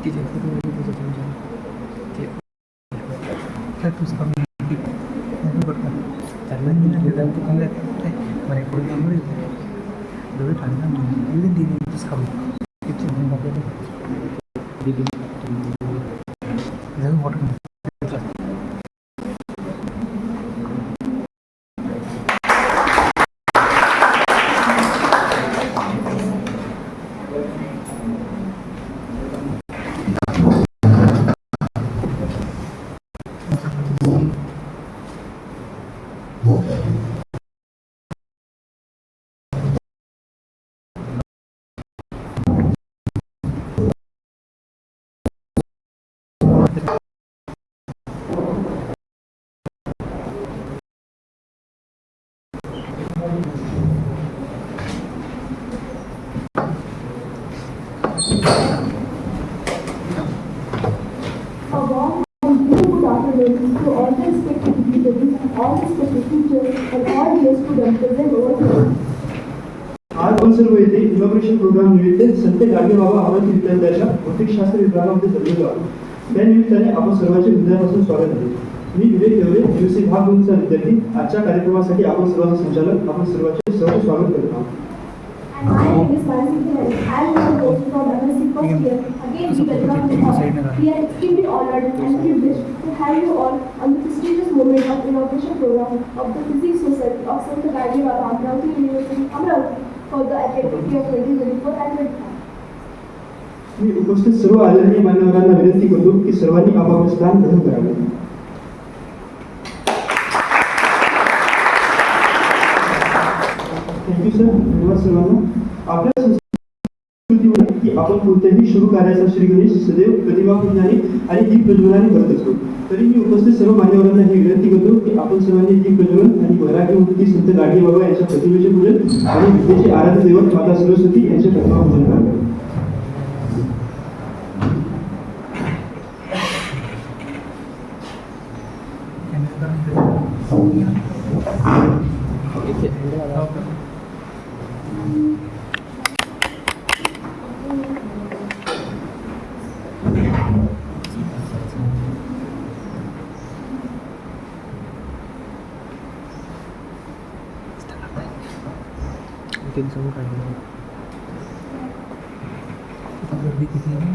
तिथे terus kami itu berkat karena ini ada untuk ngeliat mereka udah dulu karena ini di terus kami itu yang nggak ada di itu orang to all the respected dignitaries, all respected teachers, and all dear students present over here. आज आपण सर्व येथे inauguration programme निमित्त संत गाडगेबाबा अमरावती विद्यापीठाच्या भौतिकशास्त्र विभागामध्ये जमलेलो आहोत. त्या निमित्ताने आपण सर्वांचे हृदयापासून स्वागत आहे. मी विवेक देवरे दिवशी भाग 2 चा विद्यार्थी. आजच्या कार्यक्रमासाठी आपण सर्वांचे संचालक आपण सर्वांचे सहर्ष स्वागत करत आहोत. My name is Mansi Hari. I am the host from MSc first year. Again, we welcome you all. We are extremely honored and privileged to have you all on the prestigious moment of inauguration program of the Physics Society of Sant Gadgewaba Amravati University, Amravati, for the academic year 2024 and 2025. मी उपस्थित सर्व आदरणीय मान्यवरांना विनंती करतो की सर्वांनी आपापले स्थान ग्रहण करावे. Thank you sir. धन्यवाद सर्वांना. आपल्या संस्कृतीमध्ये की आपण कोणत्याही शुभ कार्याचा श्री गणेश सदैव प्रतिभापूर्णाने आणि दीप प्रज्वलनाने करत असतो. तरी मी उपस्थित सर्व मान्यवरांना ही विनंती करतो की आपण सर्वांनी दीप प्रज्वलन आणि वैराग्यमूर्ती संत गाडगेबाबा यांच्या प्रतिमेचे पूजन आणि विद्येचे आराध्य दैवत माता सरस्वती यांचे प्रतिमापूजन करावे. mungkin semua kan kita lebih ke sini.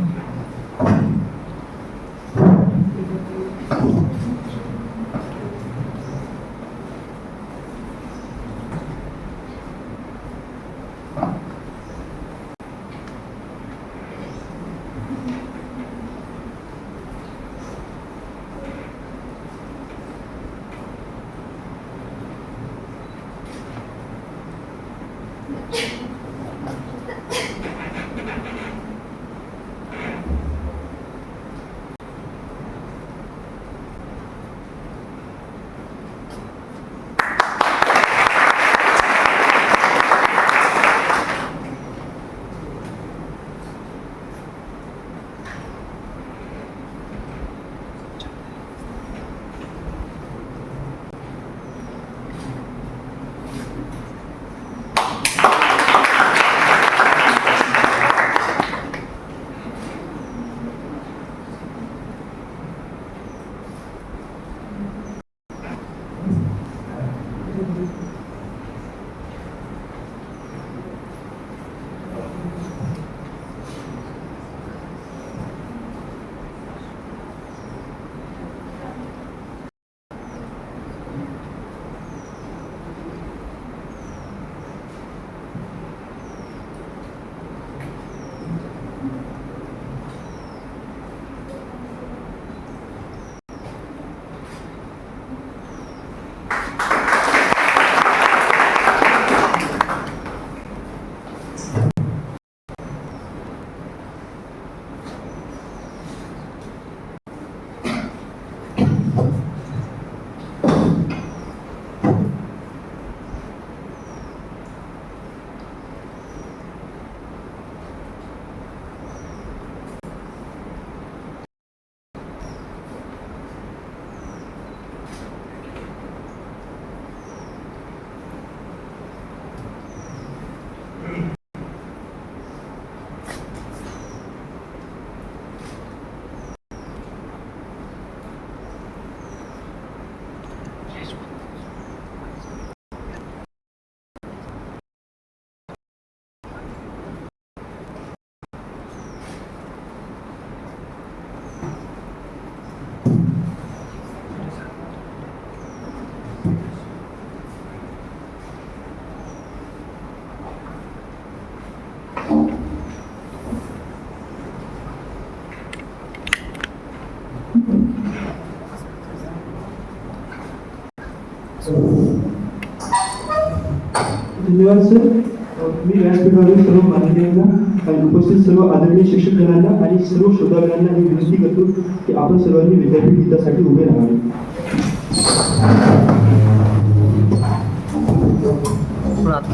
धन्यवाद सर. मी व्यासपीठावरील सर्व मान्यवरांना आणि उपस्थित सर्व आदरणीय शिक्षकगणांना आणि सर्व श्रोतागणांना ही विनंती करतो की आपण सर्वांनी विद्यापीठ गीतासाठी उभे राहावे. थोडं आत.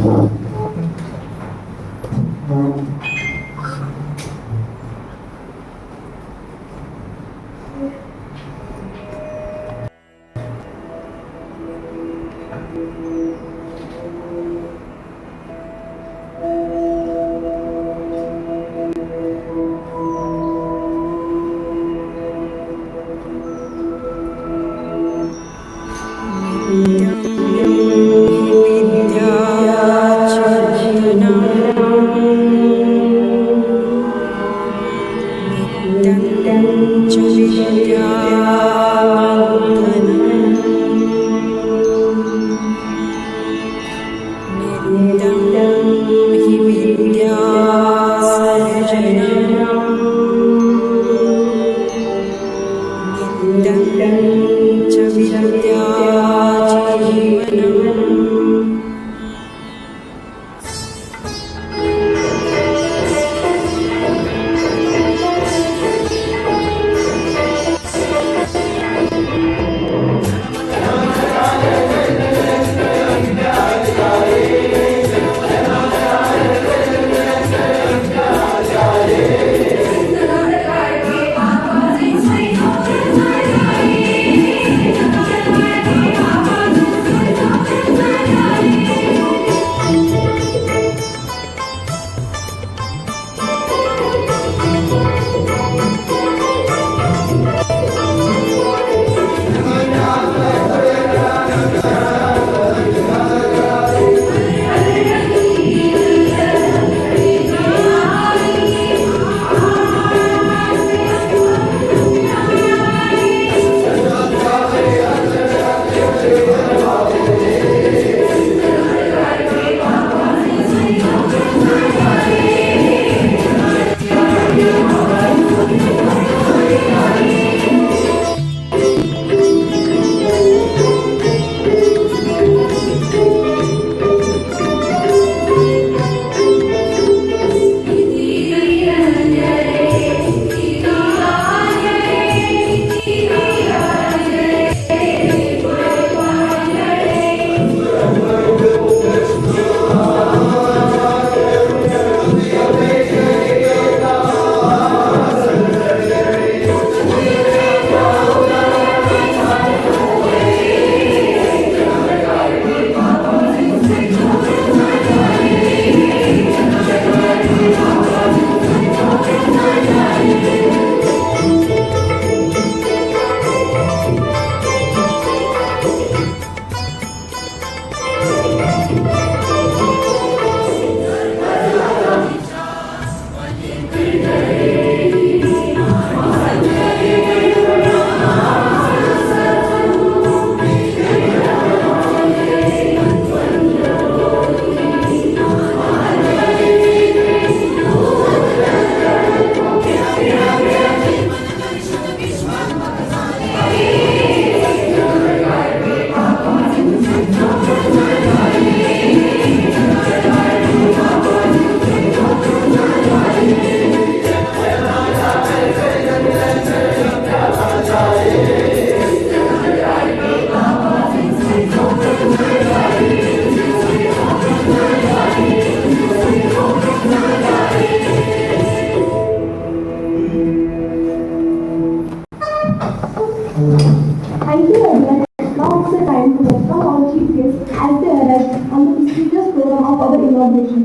Thank you everyone. Now it's the time to welcome our chief guests as they arrive on the prestigious program of our inauguration.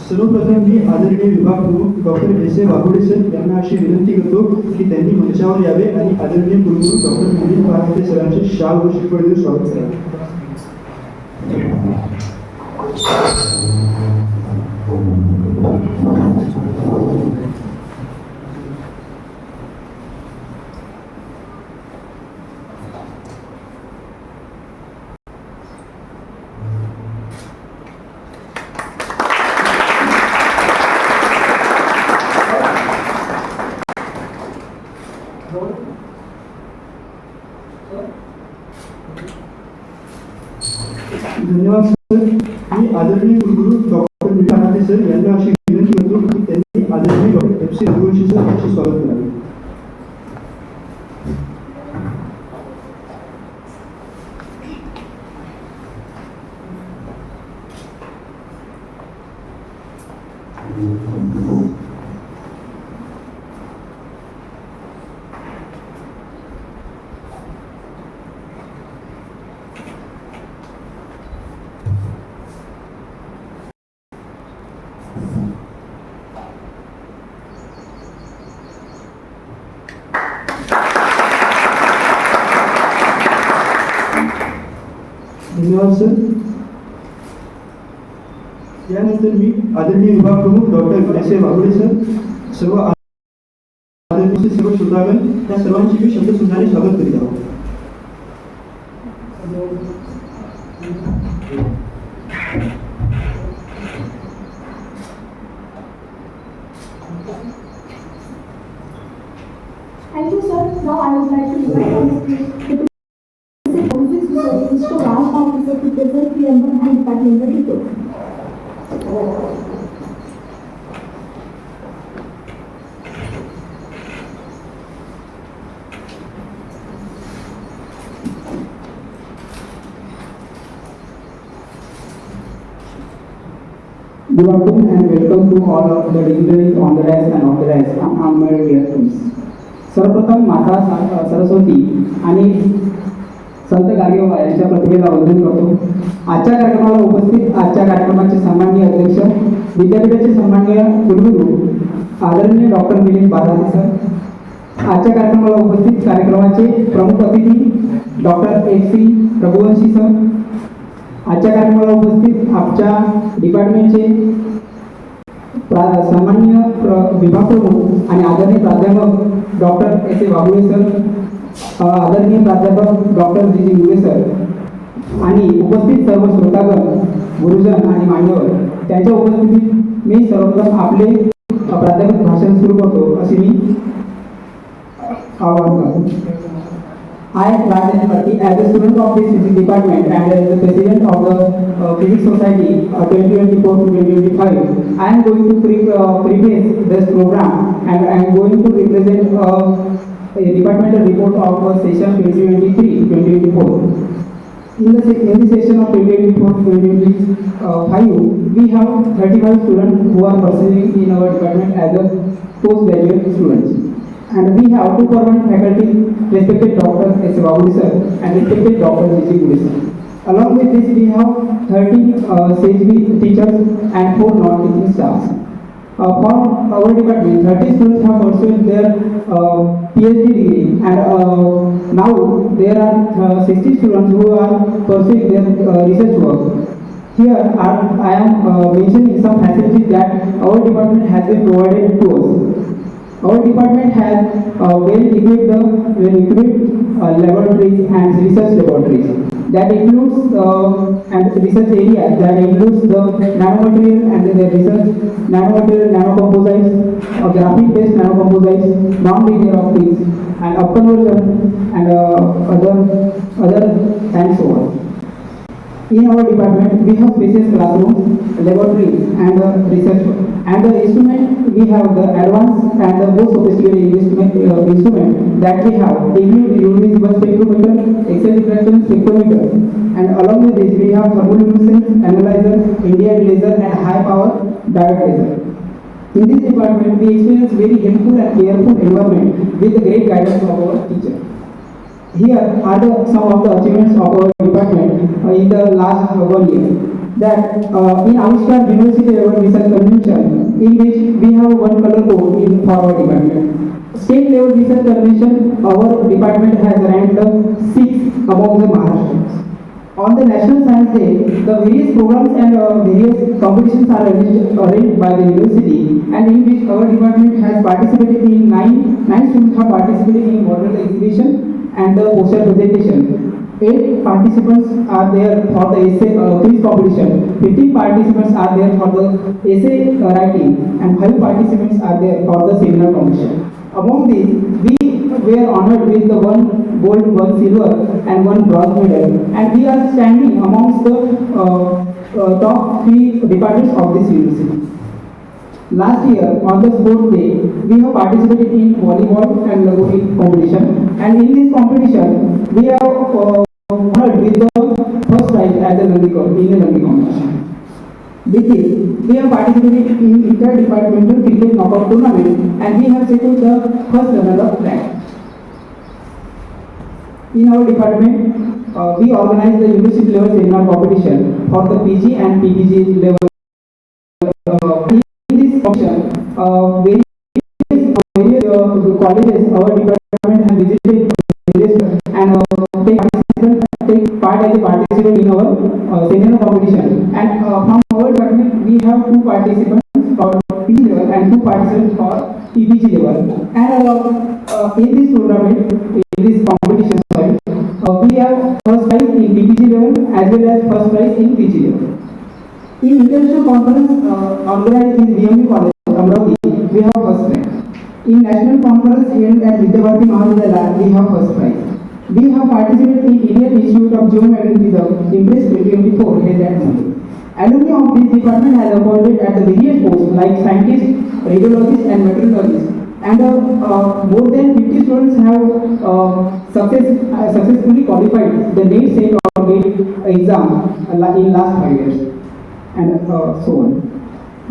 सर्वप्रथम मी आदरणीय विभाग प्रमुख doctor S A Waghode sir यांना अशी विनंती करतो की त्यांनी मंचावर यावे आणि आदरणीय कुलगुरू डॉक्टर मिलिंद पाराखे सरांचे शाल व श्रीफळ देऊन स्वागत करावे. Thank you. धन्यवाद सर. मी आदरणीय कुलगुरू डॉक्टर मिठानाते सर यांना अशी विनंती करतो की त्यांनी आदरणीय डॉक्टर FC रघुवंशी सर यांचे स्वागत करावे. धन्यवाद सर. यानंतर मी आदरणीय विभाग प्रमुख डॉक्टर S.A. वाघोडे सर, सर्व आदरणीय सर्व श्रोतागण त्या सर्वांची मी शब्दसुद्धाने स्वागत करीत आहोत. Thank you, sir. Now I would like to invite on stage the Mr. Raj Officer to present the and departmental report. Good afternoon and welcome to all of the dignitaries on the dais and off the dais and on my dear friends. सर्वप्रथम माता सरस्वती आणि संत गाडगेबाबा यांच्या प्रतिमेला वंदन करतो. आजच्या कार्यक्रमाला उपस्थित आजच्या कार्यक्रमाचे सन्माननीय अध्यक्ष, विद्यापीठाचे सन्माननीय कुलगुरू आदरणीय डॉक्टर मिलिंद बाराते सर, आजच्या कार्यक्रमाला उपस्थित कार्यक्रमाचे प्रमुख अतिथी डॉक्टर FC रघुवंशी सर, आजच्या कार्यक्रमाला उपस्थित आमच्या डिपार्टमेंटचे सन्माननीय विभाग प्रमुख आणि आदरणीय प्राध्यापक डॉक्टर S.A. वाघोडे सर, आदरणीय प्राध्यापक डॉक्टर G.G. मुले सर आणि उपस्थित सर्व श्रोतागण, गुरुजन आणि मान्यवर, त्यांच्या उपस्थितीत मी सर्वप्रथम आपले प्राध्यापक भाषण सुरू करतो असे मी आवाहन करतो. I am Raj Party as a student of the physics department and as the president of the Physics Society 2024 to 2025. I am going to preface this program and I am going to represent a departmental report of session 2023-2024. In the session of 2024-2025, we have 35 students who are pursuing in our department as a postgraduate students. And we have 2 permanent faculty, respected Dr. S. Vaghode sir and respected Dr. G.G. Mulle sir. Along with this, we have 30 CHB teachers and 4 non-teaching staffs. From our department, 30 students have pursued their PhD degree, and now there are 60 students who are pursuing their research work. Here I am mentioning some facilities that our department has been provided to us. Our department has well-equipped laboratories and research laboratories. That includes and research area that includes the nanomaterial and the research nanomaterial, nanocomposites, graphic-based nanocomposites, non-linear optics, and upconversion and other and so on. In our department, we have spacious classrooms, laboratories, and research. And the instrument, we have the advanced and the most sophisticated instrument that we have include invisible spectrometer, X-ray diffraction spectrometer, and along with this, we have thermoluminescence analyzer, Indian laser, and high power diode laser. In this department, we experience very helpful and careful environment with the great guidance of our teacher. Here are some of the achievements of our department in the last 1 year. That in Avishkar University Level Research Convention, in which we have 1 color code in for our department. State level research convention, our department has ranked 6th among the Maharashtrians. On the National Science Day, the various programs and various competitions are arranged by the university, and in which our department has participated in 9 students have participated in model exhibition and the poster presentation. 8 participants are there for the essay quiz competition, 15 participants are there for the essay writing, and 5 participants are there for the seminar competition. Among these, we were honored with the 1 gold, 1 silver and 1 bronze medal, and we are standing amongst the top 3 departments of this university. Last year, on the sports day, we have participated in volleyball and Lagori competition, and in this competition, we have honored with the first prize at the Nandi competition. With this, we have participated in inter-departmental cricket knockout tournament, and we have secured the first runner-up rank. In our department, we organize the university level seminar competition for the PG and PPG level. In this competition, various colleges, our department has visited various and take part as a participant in our seminar competition. And from our department, we have 2 participants for PG level and 2 participants for PPG level. And in this tournament, in this competition, we have first prize in PPG level as well as first prize in PG level. In international conference organized in BMU College, Amravati, we have first rank. In national conference held at Vidyabharati Mahavidyalaya, we have first prize. We have participated in Indian Institute of Geomagnetism Impress 2024 held at Mumbai. Alumni of this department has appointed at the various posts like scientists, radiologists, and meteorologists. And more than 50 students have successfully qualified the NET, SET or GATE exam in last 5 years, and so on.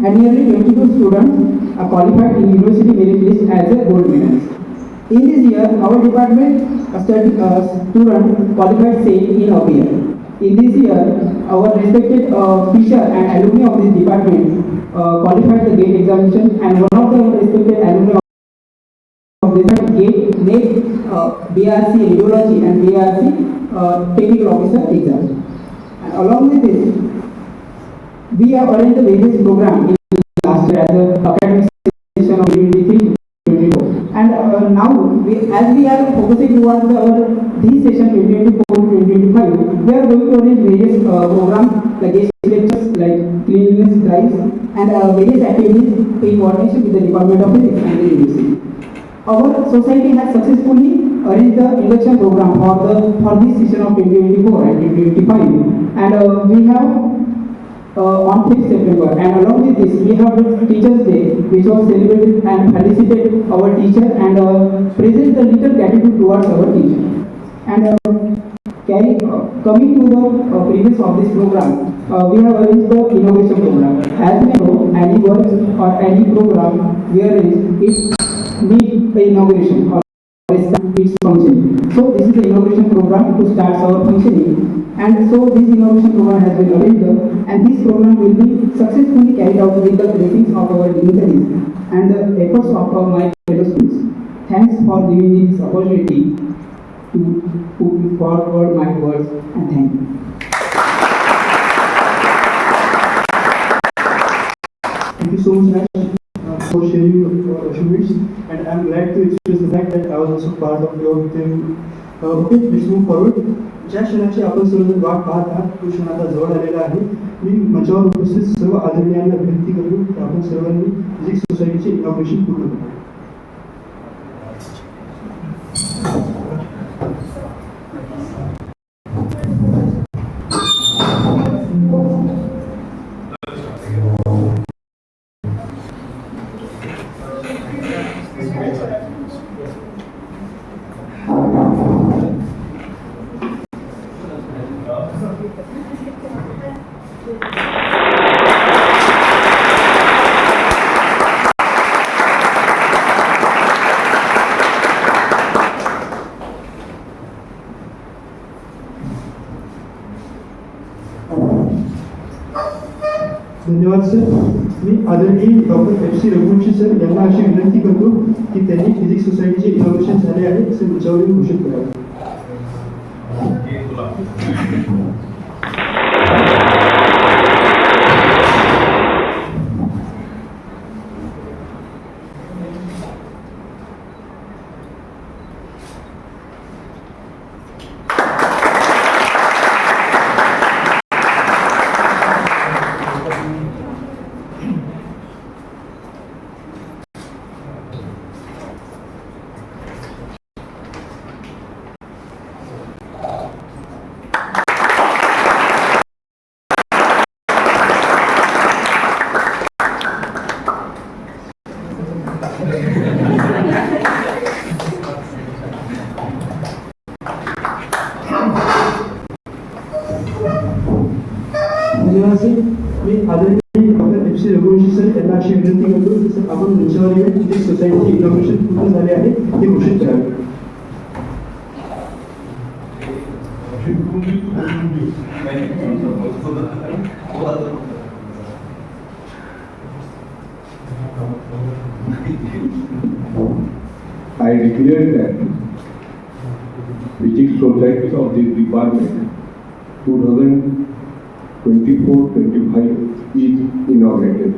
And nearly 22 students are qualified in university merit list as a gold medalist. In this year, our department student qualified same in our year. In this year, our respected teacher and alumni of this department qualified the GATE examination, and one of the respected alumni of this GATE, NET, BRC Radiology and BRC Technical Officer exam. And along with this, we have arranged the various programs in last year as a academic session of 2023-24. And now, as we are focusing towards this session 2024-2025, we are going to arrange various programs like guest lectures, like cleanliness drives, and various activities in coordination with the Department of Physics and the university. Our society has successfully arranged the induction program for this session of 2024 and 2025, and we have on 5th September, and along with this, we have the Teachers' Day, which was celebrated and felicited our teacher and present the little gratitude towards our teacher. And coming to the previous of this program, we have arranged the innovation program. As we know, any work or any program we arrange, it needs the inauguration or its functioning. So this is the inauguration program to start our functioning. And so this innovation program has been arranged, and this program will be successfully carried out with the blessings of our dignitaries and the efforts of my fellow students. Thanks for giving me this opportunity to put forward my words, and thank you. Thank you so much, Raj, for sharing your achievements, and I'm glad to express the fact that I was also part of your team. Okay, let's move forward. ज्या क्षणाची आपण सर्वजण वाट पाहत आहात तो क्षण आता जवळ आलेला आहे. मी मंचावर उपस्थित सर्व आदरणीयांना विनंती करतो की आपण सर्वांनी फिजिक्स सोसायटीचे इनॉग्रेशन पूर्ण करू. धन्यवाद सर. मी आदरणीय डॉक्टर FC रघुवंशी सर यांना अशी विनंती करतो की त्यांनी फिजिक्स सोसायटीचे इनॉग्रेशन झाले आहे असे मंचावर घोषित करावे. करतो तसं आपण मंचावर येऊन फिजिक्स सोसायटीचे इनॉग्रेशन पूर्ण झाले आहे हे घोषित करावे. I declare that Physics Society of this department 2024-25 is inaugurated.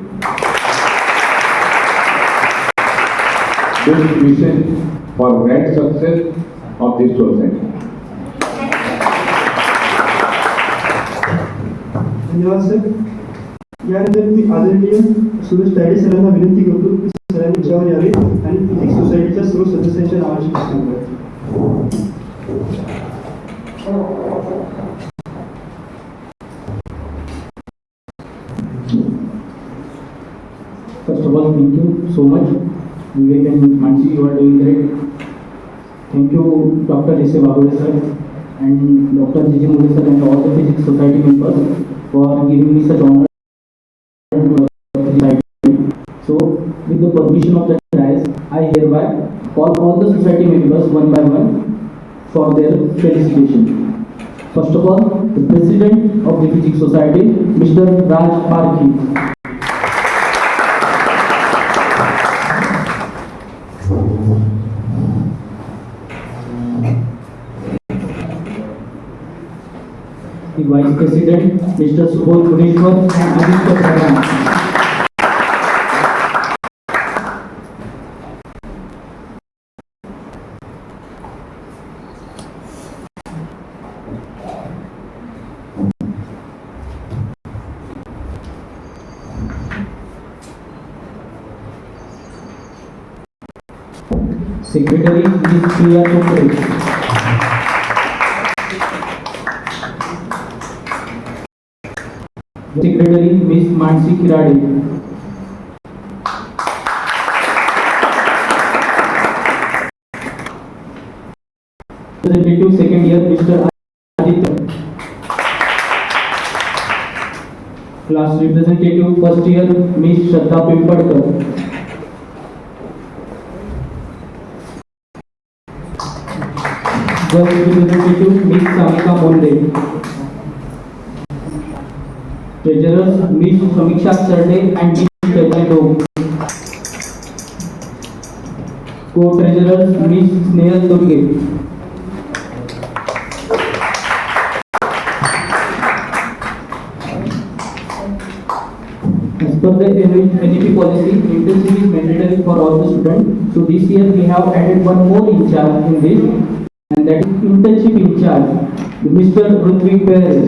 This mission for grand success of this society. धन्यवाद सर. यानंतर मी आदरणीय सुरेश तायडे सरांना विनंती करतो की सरांनी मंचावर यावे आणि फिजिक्स सोसायटीच्या सर्व सदस्यांच्या नावाची घोषणा करावी. First of all, thank you so much. Vivek and Mansi, you are doing great. Thank you, Dr. S.A. Babode sir and Dr. J.J. Mode sir and all the Physics Society members for giving me such honor. So, with the permission of the dais, I hereby call all the society members one by one for their felicitation. First of all, the President of the Physics Society, Mr. Raj Parki. The Vice President, Mr. Subodh Guneshwar and Aditya Pradhan. Secretary, Ms. Priya Chopre. Secretary, Ms. Mansi Kirade. Representative second year, Mr. Aditya. Class representative first year, Ms. Shraddha Pimpadkar. Girls representative, Ms. Samika Monde. Treasurers, Ms. Samiksha Sarde and Ms. Chaitanya Dog. Co-treasurers, Ms. Snehal Durge. As per the NEP policy, internship is mandatory for all the students. So this year we have added one more in charge in this, and that is internship in charge, Mr. Rutvik Perez.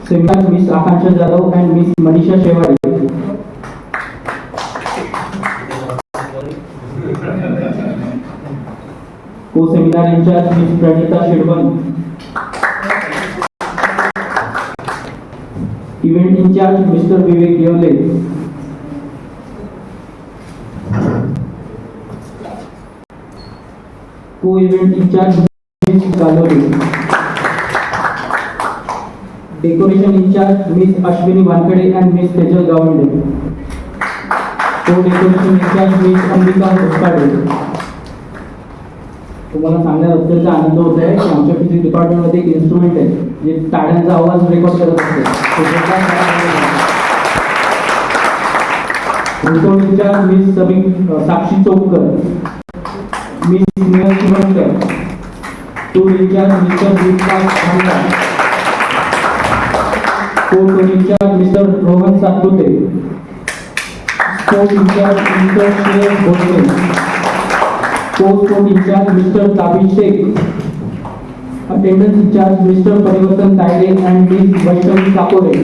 Seminar, Ms. Akansha Jadhav and Ms. Manisha Shewari. Co-seminar in charge, Ms. Pranita Shedwan. Event in charge, Mr. Vivek Yevle. Co-event in charge, Ms. Kalori. Decoration in charge, Ms. Ashwini Wankade and Ms. Tejal Gawande. Co-decoration in charge, Ms. Ambika Hoskade. तुम्हाला सांगण्यात अत्यंत आनंद होत आहे की आमच्या physics डिपार्टमेंटमध्ये एक instrument आहे जे टाळ्यांचा आवाज रेकॉर्ड करत असते. Resource incharge miss Sakshi Chaukkar, miss Snehal Shivankar, tour incharge mister Vikas Bhanda, co tour incharge mister Rohan Satpute, sport incharge mister Shreyas Bhosale, Co-sport incharge Mr. Tabir Sheikh, attendance incharge Mr. Parivartan Taide and Ms. Vaishnavi Kapore,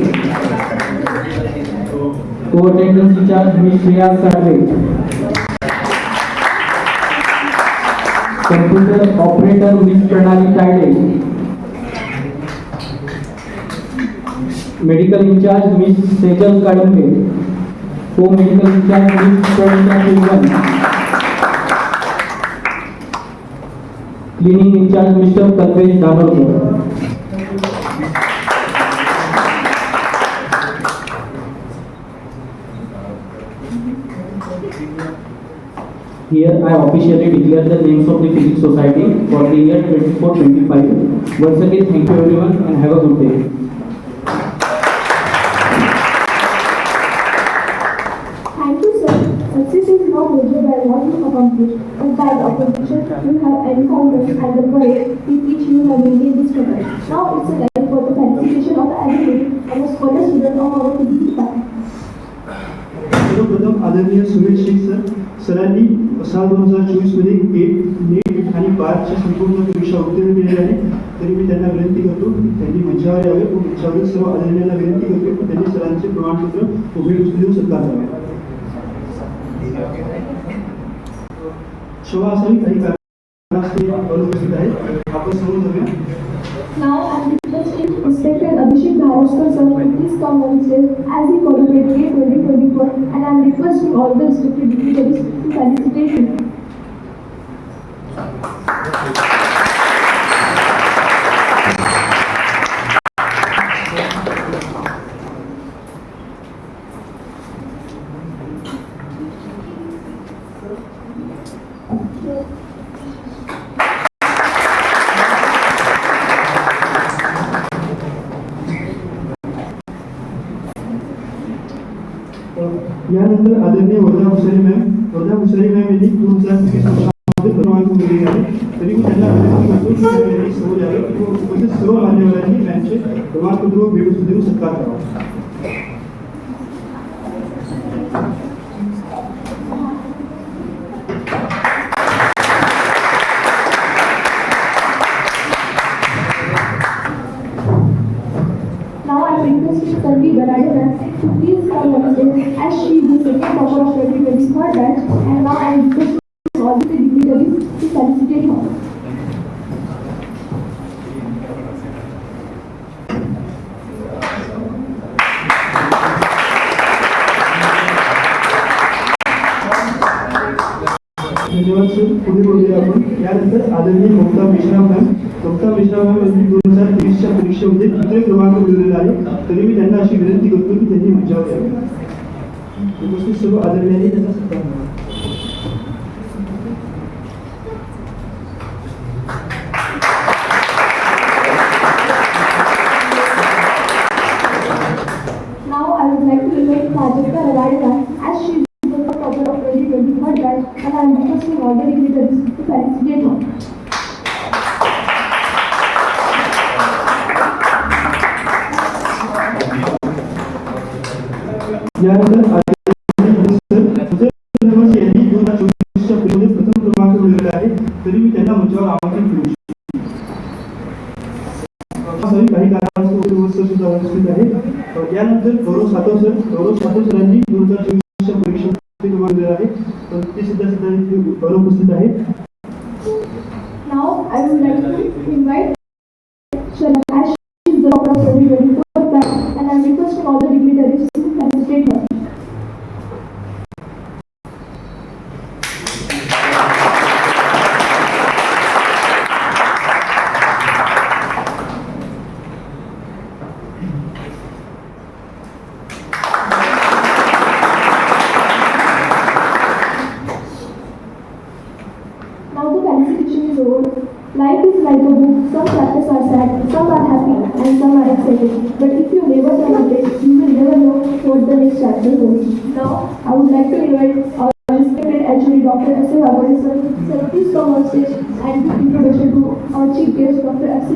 co-attendance incharge Ms. Shreya Sarve, computer operator Ms. Pranali Taide, medical incharge Ms. Sejal Kadambe, co-medical incharge Ms. Pranita Shilvan, cleaning in charge Mr. Kalpesh Danorkar. Here I officially declare the names of the Physics Society for the year 24-25. Once again, thank you everyone and have a good day. Thank you, sir. Success is not measured by what you accomplish, but by the opposition you have encountered and the courage with which you have maintained this struggle. Now it's a time for the felicitation of the educated and the scholar student of our physics department. सर्वप्रथम आदरणीय सुरेश शेख सरांनी साल 2024 मध्ये नीट आणि बारच्या संपूर्ण परीक्षा उत्तीर्ण केलेल्या आहे. तरी मी त्यांना विनंती करतो त्यांनी मंचावर यावे व मंचावरील सर्व आदरणीयांना विनंती करतो की त्यांनी सरांचे प्रमाणपत्र उभे उचलून सत्कार करावे. क्षमा असावी काही कारणास्तव अनुपस्थित आहेत. आपण समोर जाऊया. Now I am requesting Inspector Abhishek Dharoskar sir to please come on stage as he collaborated GATE 2024 and I am requesting all the respected dignitaries to felicitate him. यानंतर आदरणीय वर्धा भुसारी मॅम यांनी 2023 वर्षामध्ये क्रमांक मिळवले आहे. तरी मी त्यांना विनंती करतो की त्यांनी समोर यावे व उपस्थित सर्व मान्यवरांनी मॅमचे प्रमाणपत्र व भेट देऊन सत्कार करावा. Now I am requesting Tanvi Baradar to please come on stage as she is the second topper of 2024 batch and now I am requesting all the dignitaries to felicitate her. धन्यवाद सर. पुढे बोलूया आपण. यानंतर आदरणीय Mamata Mishra ma'am यांनी 2023च्या परीक्षेमध्ये तृतीय क्रमांक मिळवलेला आहे. तरी मी त्यांना अशी विनंती करतो की त्यांनी मंचावर यावे. उपस्थित सर्व आदरणीयांनी त्यांचा सत्कार करावा. Now I would like to invite Prajakta Ravadekar as she is the topper of 2024 batch and I am requesting all the dignitaries to felicitate her. यानंतर आदरणीय सर यांनी 2024च्या परीक्षेमध्ये प्रथम क्रमांक मिळवलेला आहे. तरी मी त्यांना मंचावर आमंत्रित करू इच्छितो. काही कारणास्तव सर सुद्धा उपस्थित आहेत. यानंतर गौरव सातव सरांनी 2024च्या परीक्षेमध्ये क्रमांक मिळवलेला आहे. ते सुद्धा अनुपस्थित आहेत. Now I would like to invite Shana as she is the topper of 2024 batch and I am requesting all the dignitaries to felicitate her. Now the felicitation is over. Life is like a book. Some chapters are sad, some are happy, and some are exciting. But if you never turn a page, you will never know what the next chapter holds. Now, I would like to invite our respected HOD Dr. S. A. Ravade sir. Sir, please come on stage and give introduction to our chief guest, Dr. S. A.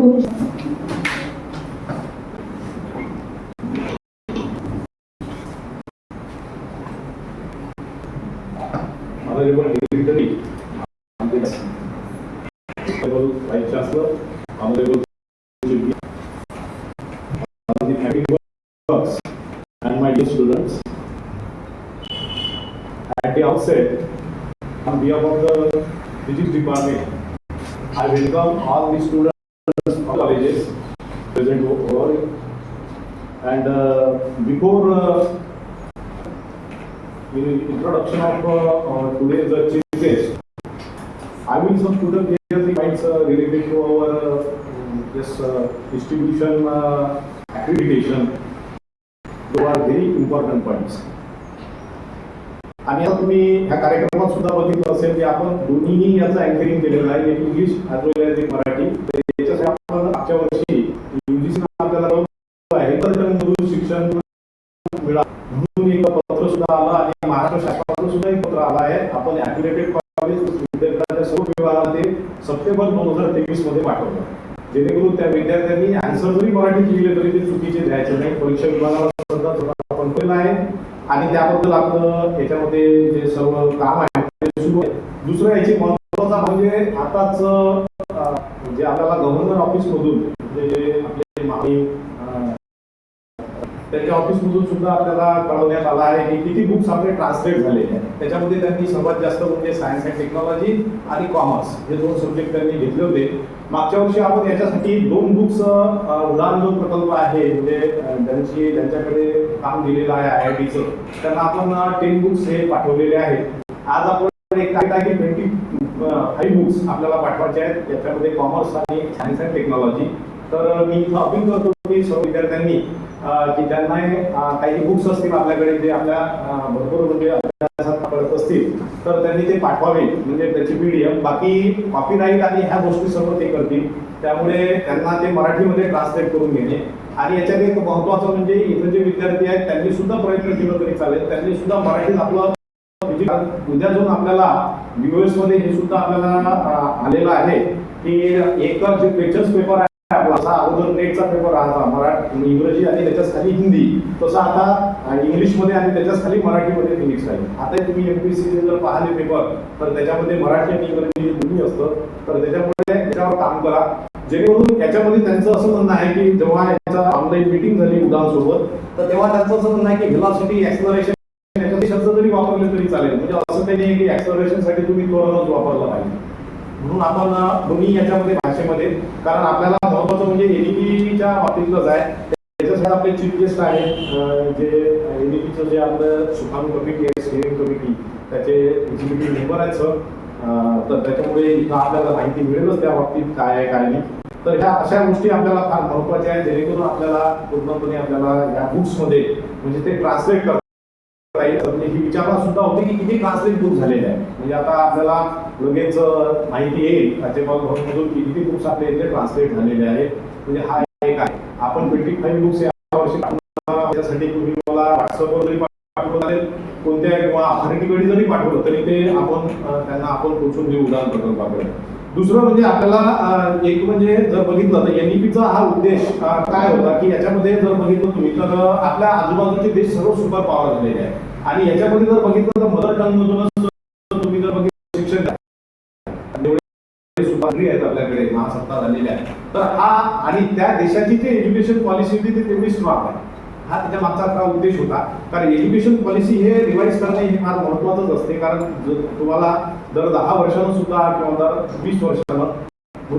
Ravade. Honorable Dignitary, Honorable Vice Chancellor, Honorable Chief Guest, Honorable Works, and my dear students. At the outset, on behalf of the Physics Department, I welcome all the students of colleges present over. And before in introduction of today's chief guest, I will some student here the points related to our distribution accreditation. Those are very important points. आणि आता तुम्ही ह्या कार्यक्रमात सुद्धा बघितलं असेल की आपण दोन्हीही याचं अँकरिंग केलेलं आहे, एक इंग्लिश ॲज वेल एज एक मराठी. तर याच्यासाठी आपण मागच्या वर्षी UGC आपल्याला आहे मधून शिक्षण मिळालं म्हणून एक पत्र सुद्धा आलं आणि महाराष्ट्र शासनाचं सुद्धा एक पत्र आलं आहे. आपण ॲफिलिएटेड कॉलेज विद्यापीठाच्या सर्व विभागाला ते सप्टेंबर 2023 मध्ये पाठवलं, जेणेकरून त्या विद्यार्थ्यांनी आन्सर जरी मराठीत लिहिले तरी ते चुकीचे द्यायचे नाही. परीक्षा विभागाला सुद्धा आपण केलं आहे आणि त्याबद्दल आपलं याच्यामध्ये जे सर्व काम आहे ते सुरू आहे. दुसरं याची महत्त्वाचा म्हणजे आताच जे आपल्याला गव्हर्नर ऑफिसमधून जे आपले मागणी त्यांच्या ऑफिसमधून सुद्धा आपल्याला कळवण्यात आलं आहे की किती बुक्स आपले ट्रान्सलेट झालेले आहेत. त्याच्यामध्ये त्यांनी सर्वात जास्त म्हणजे सायन्स अँड टेक्नॉलॉजी आणि कॉमर्स हे 2 सब्जेक्ट त्यांनी घेतले होते. मागच्या वर्षी आपण याच्यासाठी 2 बुक्स उडान जो प्रकल्प आहे म्हणजे त्यांच्याकडे काम दिलेलं आहे IITचं, त्यांना आपण 10 बुक्स हे पाठवलेले आहेत. आज आपण एक काय की 25 बुक्स आपल्याला पाठवायचे आहेत याच्यामध्ये कॉमर्स आणि सायन्स अँड टेक्नॉलॉजी. तर मी इथं अपील करतो की सर्व विद्यार्थ्यांनी की त्यांना काही बुक्स असतील आपल्याकडे जे आपल्या भरपूर म्हणजे अभ्यासात पडत असतील तर त्यांनी ते पाठवावे, म्हणजे त्याची PDF. बाकी कॉपीराईट आणि ह्या गोष्टी सर्व ते करतील, त्यामुळे त्यांना ते मराठीमध्ये ट्रान्सलेट करून घेणे. आणि याच्यात एक महत्त्वाचं म्हणजे इथं जे विद्यार्थी आहेत त्यांनी सुद्धा प्रयत्न केला तरी चालेल, त्यांनी सुद्धा मराठीत आपलं उद्या जाऊन आपल्याला US मध्ये हे सुद्धा आपल्याला आलेलं आहे की एक जे क्वेश्चन्स पेपर आहे आपला अगोदर नेटचा पेपर राहता मराठी इंग्रजी आणि त्याच्याच खाली हिंदी, तसं आता इंग्लिशमध्ये आणि त्याच्याच खाली मराठीमध्ये फिनिक्स आहे. आता तुम्ही MPSC जर पाहिले पेपर तर त्याच्यामध्ये मराठी आणि इंग्रजी दोन्ही असतं, तर त्याच्यामुळे त्याच्यावर काम करा. जेणेकरून याच्यामध्ये त्यांचं असं म्हणणं आहे की जेव्हा याचा ऑनलाईन मीटिंग झाली उदाहरणासोबत तर तेव्हा त्यांचं असं म्हणणं आहे की व्हेलॉसिटी एक्सलरेशन शब्द जरी वापरले तरी चालेल, म्हणजे असं काही नाही की एक्सलरेशनसाठी तुम्ही त्वरणच वापरला पाहिजे. म्हणून आपण दोन्ही याच्यामध्ये भाषेमध्ये, कारण आपल्याला महत्त्वाचं म्हणजे NEPच्या बाबतीतलंच आहे. त्याच्यासाठी आपले चीफ गेस्ट आहेत जे NEPचं जे आपलं सुकाणू कमिटी आहे, स्टेअरिंग कमिटी, त्याचे एक्झिक्युटिव्ह मेंबर आहेत सर. तर त्याच्यामुळे इथं आपल्याला माहिती मिळेलच त्या बाबतीत काय आहे काय नाही. तर ह्या अशा गोष्टी आपल्याला फार महत्त्वाच्या आहेत जेणेकरून आपल्याला पूर्णपणे आपल्याला या बुक्समध्ये म्हणजे ते ट्रान्सलेट करता ही विचारणा सुद्धा होती की किती ट्रान्सलेट बुक झालेले आहे. म्हणजे आता आपल्याला लगेच माहिती येईल राज्यपाल भवनमधून की किती बुक्स आपल्या इथे ट्रान्सलेट झालेले आहेत. म्हणजे हा एक आहे. आपण 25 बुक्स यावर्षी त्यासाठी तुम्ही मला व्हॉट्सअपवर जरी पाठवलं कोणत्या किंवा अथॉरिटीकडे जरी पाठवलं तरी ते आपण त्यांना आपण पोहोचून देऊ उदाहरण प्रकल्पाकडे. दुसरं म्हणजे आपल्याला एक म्हणजे जर बघितलं तर NEPचा हा उद्देश काय होता की याच्यामध्ये जर बघितलं तुम्ही तर आपल्या आजूबाजूचे देश सर्व सुपर पॉवर झालेले आहे आणि याच्यामध्ये जर बघितलं तर मदर टंग मधूनच तुम्ही जर बघितलं शिक्षण आहेत आपल्याकडे महासत्ता झालेल्या आहे. तर हा आणि त्या देशाची जी एज्युकेशन पॉलिसी होती ती तेवढी स्ट्रॉंग आहे. हा त्याच्या मागचा का उद्देश होता, कारण एज्युकेशन पॉलिसी हे रिवाइज करणे हे फार महत्त्वाचंच असते. कारण तुम्हाला दर 10 वर्षांना सुद्धा किंवा दर 20 वर्षांना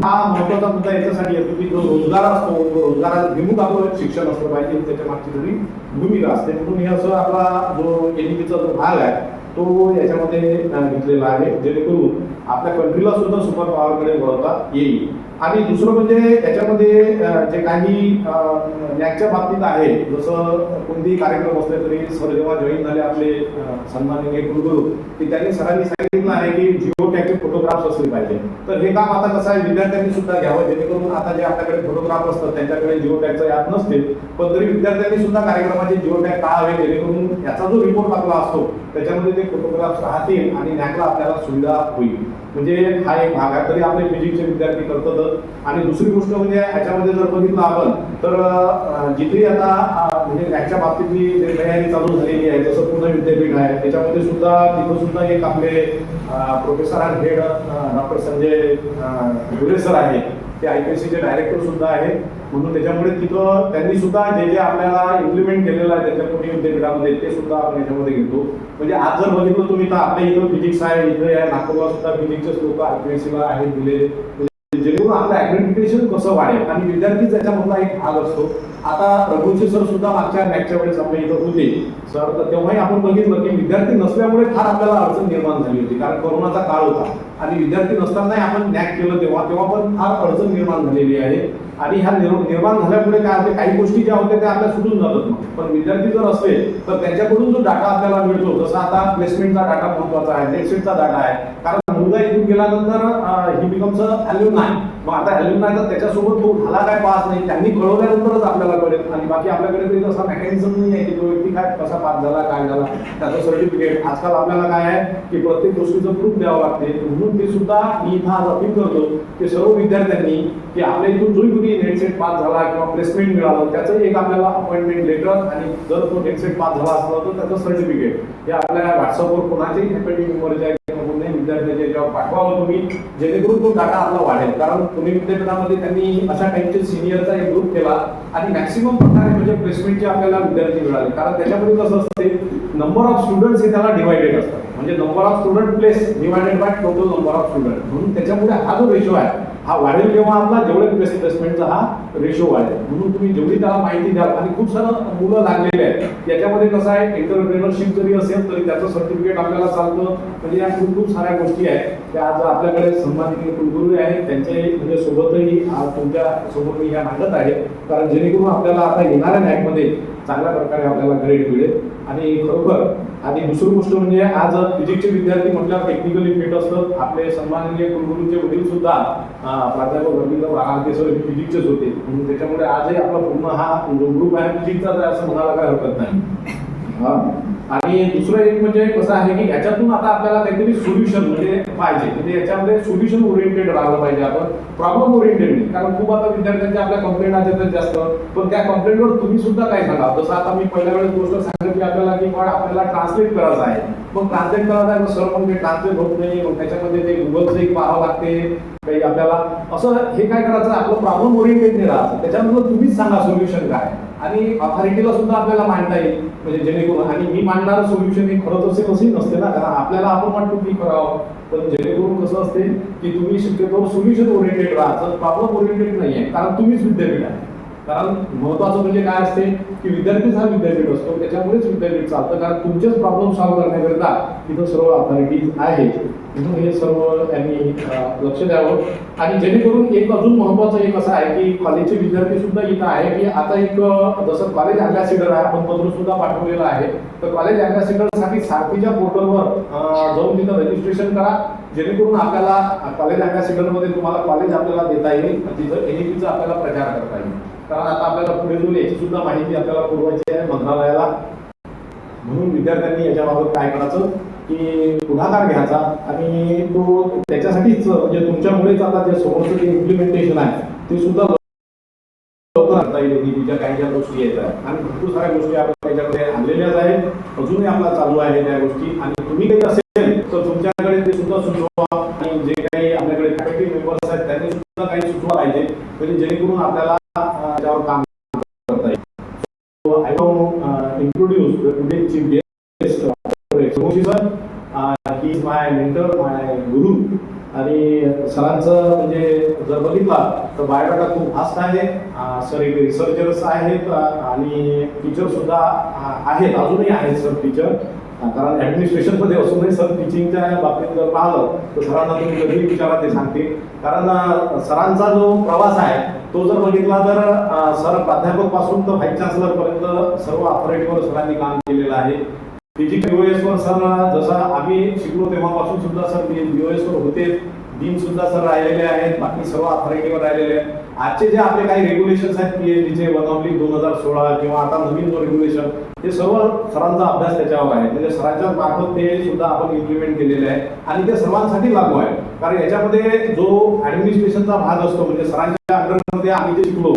हा महत्त्वाचा मुद्दा याच्यासाठी येतो की जो रोजगार असतो रोजगाराभिमुख आपलं शिक्षण असलं पाहिजे, त्याच्या मागची थोडी भूमिका असते. म्हणून हे असं आपला जो NEPचा जो भाग आहे तो याच्यामध्ये घेतलेला आहे जेणेकरून आपल्या कंट्रीला सुद्धा सुपर पॉवरकडे वळवता येईल. आणि दुसरं म्हणजे याच्यामध्ये जे काही नॅकच्या बाबतीत आहे, जसं कोणतेही कार्यक्रम असले तरी सर जेव्हा जॉईन झाले आपले सन्माननीय कुलगुरू की त्यांनी सरांनी सांगितलं आहे की जिओ टॅगचे फोटोग्राफ्स असले पाहिजे. तर हे काम आता कसं आहे विद्यार्थ्यांनी सुद्धा घ्यावं, जेणेकरून आता जे आपल्याकडे फोटोग्राफ असतात त्यांच्याकडे जिओ टॅगचा याद नसते, पण तरी विद्यार्थ्यांनी सुद्धा कार्यक्रमाचे जिओ टॅग काढावे जेणेकरून याचा जो रिपोर्ट आपला असतो त्याच्यामध्ये ते फोटोग्राफ्स राहतील आणि नॅकला आपल्याला सुविधा होईल. म्हणजे हा एक भाग आहे. तरी आपले फिजिक्सचे विद्यार्थी करतात. आणि दुसरी गोष्ट म्हणजे ह्याच्यामध्ये जर बघितलं आपण तर जिथे आता म्हणजे नॅकच्या बाबतीतली जे तयारी चालू झालेली आहे, जसं पुणे विद्यापीठ आहे त्याच्यामध्ये सुद्धा तिथं सुद्धा एक आपले professor and head doctor Sanjay गुरे सर आहेत, ते IPSCचे डायरेक्टर सुद्धा आहेत. म्हणून त्याच्यामुळे तिथं त्यांनी सुद्धा जे जे आपल्याला इम्प्लिमेंट केलेलं आहे त्यांच्या पुणे विद्यापीठामध्ये ते सुद्धा आपण याच्यामध्ये घेतो. म्हणजे आज जर बघितलं तुम्ही तर आपल्या इथं फिजिक्स आहे, इथं आहे नागपूरला सुद्धा फिजिक्सचे लोक IPSCला आहेत दिलेले, जेणेकरून आपलं ॲग्रिडिटेशन कसं वाढेल आणि विद्यार्थी त्याच्यामधला एक भाग असतो. आता रघुवंशी सर सुद्धा मागच्या नॅकच्या वेळेस आपल्या इथं होते सर, तर तेव्हाही आपण बघितलं की विद्यार्थी नसल्यामुळे फार आपल्याला अडचण निर्माण झाली होती, कारण कोरोनाचा काळ होता आणि विद्यार्थी नसतानाही आपण नॅक केलं तेव्हा पण फार अडचण निर्माण झालेली आहे. आणि ह्या निर्माण झाल्यामुळे काय होते, काही गोष्टी ज्या होत्या त्या आपल्या सुटून जातात मग. पण विद्यार्थी जर असले तर त्यांच्याकडून जो डाटा आपल्याला मिळतो, जसं आता प्लेसमेंटचा डाटा महत्वाचा आहे, नेटसेटचा डाटा आहे, कारण मुलगा इथून गेल्यानंतर ही बिकम्स ॲल्युमनाय. मग आता ॲल्युमनाय तर त्याच्यासोबत तो झाला काय पास नाही, त्यांनी कळवल्यानंतरच आपल्याला कळेल. आणि बाकी आपल्याकडे तरी तसा मेकॅनिझम नाही आहे की तो व्यक्ती काय कसा पास झाला, काय झाला, त्याचं सर्टिफिकेट. आजकाल आपल्याला काय आहे की प्रत्येक गोष्टीचं प्रूफ द्यावं लागते. म्हणून ते सुद्धा मी इथं आज अपील करतो की सर्व विद्यार्थ्यांनी की आपल्या इथून जो कोणी नेटसेट पास झाला किंवा प्लेसमेंट मिळालं त्याचं एक आपल्याला अपॉइंटमेंट लेटर आणि जर तो नेटसेट पास झाला असला तर त्याचं सर्टिफिकेट हे आपल्या व्हॉट्सअपवर कोणाच्याही फॅकल्टी मेंबरच्या किंवा कोणत्याही विद्यार्थ्याच्या जेव्हा पाठवावं तुम्ही, जेणेकरून तो डाटा आपला वाढेल. कारण पुणे विद्यापीठामध्ये त्यांनी अशा टाईपचे सिनियरचा एक ग्रुप केला आणि मॅक्सिमम प्रकारे म्हणजे प्लेसमेंटचे आपल्याला विद्यार्थी मिळाले. कारण त्याच्यामध्ये कसं असते, नंबर ऑफ स्टुडंट्स हे त्याला डिवायडेड असतात, म्हणजे number of student place divided by total number of student. म्हणून त्याच्यामुळे हा जो रेशो आहे हा वाढेल जेव्हा आपला जेवढे प्लेसमेंटचा हा रेशो वाढेल. म्हणून तुम्ही जेवढी त्याला माहिती द्याल, आणि खूप सारं मुलं लागलेले आहेत याच्यामध्ये कसं आहे, एंटरप्रेनरशिप जरी असेल तरी त्याचं सर्टिफिकेट आपल्याला चालतं. म्हणजे या खूप खूप साऱ्या गोष्टी आहेत त्या आज आपल्याकडे सन्माननीय कुलगुरू आहेत त्यांचे म्हणजे सोबतही आज तुमच्या सोबत मी ह्या मांडत आहे. कारण जेणेकरून आपल्याला आता येणाऱ्या नॅकमध्ये चांगल्या प्रकारे आपल्याला ग्रेड मिळेल. आणि खरोखर आणि दुसरी गोष्ट म्हणजे आज फिजिक्सचे विद्यार्थी म्हटल्यावर टेक्निकली फिट असतात. आपले सन्माननीय कुलगुरूंचे वडील सुद्धा प्राध्यापक रवींद्र राहाते सर फिजिक्सचेच होते. म्हणून त्याच्यामुळे आजही आपला पूर्ण हा जो ग्रुप आहे फिजिक्सचा असं म्हणायला काय हरकत नाही. आणि दुसरं एक म्हणजे कसं आहे की याच्यातून आता आपल्याला काहीतरी सोल्युशन म्हणजे पाहिजे, म्हणजे याच्यामध्ये सोल्युशन ओरिएंटेड राहिलं पाहिजे, आपण प्रॉब्लेम ओरिएंटेड नाही. कारण खूप आता विद्यार्थ्यांच्या आपल्या कंप्लेंट आहेत जास्त, पण त्या कंप्लेंटवर तुम्ही सुद्धा काय सांगा. जसं आता मी पहिल्या वेळेस गोष्ट सांगितली आपल्याला की आपल्याला ट्रान्सलेट करायचं आहे, मग ट्रान्सलेट करायचं आहे, मग सर म्हणजे ट्रान्सलेट होत नाही, मग त्याच्यामध्ये ते गुगलचं एक पाहावं लागते काही आपल्याला. असं हे काय करायचं, आपलं प्रॉब्लेम ओरिएंटेड नाही राहायचं. त्याच्यामुळे तुम्हीच सांगा सोल्युशन काय, आणि अथॉरिटीला सुद्धा आपल्याला मांडता येईल. म्हणजे जेणेकरून, आणि मी मांडणारं सोल्युशन हे खरंच असेल असंही नसते ना, कारण आपल्याला आपण वाटतो की करावं, पण जेणेकरून कसं असते की तुम्ही शक्यतो सोल्युशन ओरिएंटेड राहायचं, प्रॉब्लेम ओरिएंटेड नाही आहे. कारण तुम्हीच विद्यापीठ आहे. कारण महत्वाचं म्हणजे काय असते की विद्यार्थीच हा विद्यापीठ असतो, त्याच्यामुळेच विद्यापीठ चालतं. कारण तुमचेच प्रॉब्लेम सॉल्व्ह करण्याकरिता तिथं सर्व अथॉरिटीज आहेत. म्हणून हे सर्व त्यांनी लक्ष द्यावं. आणि जेणेकरून एक अजून महत्वाचं एक असं आहे की कॉलेजचे विद्यार्थी सुद्धा इथं आहे की आता एक जसं कॉलेज अँबॅसिडर आहे, आपण पत्र सुद्धा पाठवलेलं आहे. तर कॉलेज अँबॅसिडरसाठी सारथीच्या पोर्टलवर जाऊन तिथं रजिस्ट्रेशन करा, जेणेकरून आपल्याला कॉलेज अँबॅसिडरमध्ये तुम्हाला कॉलेज आपल्याला देता येईल, तिथं NEPचा आपल्याला प्रचार करता येईल. कारण आता आपल्याला पुढे जाऊन याची सुद्धा माहिती आपल्याला पुरवायची आहे मंत्रालयाला. म्हणून विद्यार्थ्यांनी याच्याबाबत काय करायचं की पुढाकार घ्यायचा, आणि तो त्याच्यासाठीच म्हणजे तुमच्यामुळेच आता जे समोरचं जे इम्प्लिमेंटेशन आहे ते सुद्धा लवकर आणता येईल. NEPच्या काही ज्या गोष्टी येतात आणि भरपूर साऱ्या गोष्टी आपण त्याच्याकडे आणलेल्याच आहेत, अजूनही आपला चालू आहे त्या गोष्टी. आणि तुम्ही काही असेल तर तुमच्याकडे ते सुद्धा सुचवा, आणि जे काही आपल्याकडे फॅकल्टी मेंबर्स आहेत त्यांनी सुद्धा काही सुचवा पाहिजे, म्हणजे जेणेकरून आपल्याला त्यावर काम करता येईल. So I want introduce today's chief guest, sir. He is my mentor, my guru. आणि सरांचं म्हणजे जर बघितला तर बायोडाटा खूप फास्ट आहे. सर एक रिसर्चर्स आहेत आणि टीचर सुद्धा आहेत, अजूनही आहेत सर टीचर. कारण ॲडमिनिस्ट्रेशनमध्ये असूनही सर टीचिंगच्या बाबतीत जर पाहिलं तर सरांना तुम्ही कधी विचारा ते सांगते. कारण सरांचा जो प्रवास आहे तो जर बघितला तर सर प्राध्यापक पासून तर व्हाईस चान्सलर पर्यंत सर्व अथॉरिटीवर सरांनी काम केलेलं आहे. फिजिक्स BOS वर सर जसं आम्ही शिकलो तेव्हापासून सुद्धा सर BOS वर होते, डीन सुद्धा सर राहिलेले आहेत, बाकी सर्व अथॉरिटीवर राहिलेले आहेत. आजचे जे आपले काही रेग्युलेशन्स आहेत PhDचे 1/2016 किंवा आता नवीन जो रेग्युलेशन, हे सर्व सरांचा अभ्यास त्याच्यावर आहे. म्हणजे सरांच्या मार्फत ते सुद्धा आपण इम्प्लिमेंट केलेले आहे आणि ते सर्वांसाठी लागू आहे. कारण याच्यामध्ये जो ऍडमिनिस्ट्रेशनचा भाग असतो म्हणजे सरांच्या अंडरमध्ये आम्ही जे शिकलो,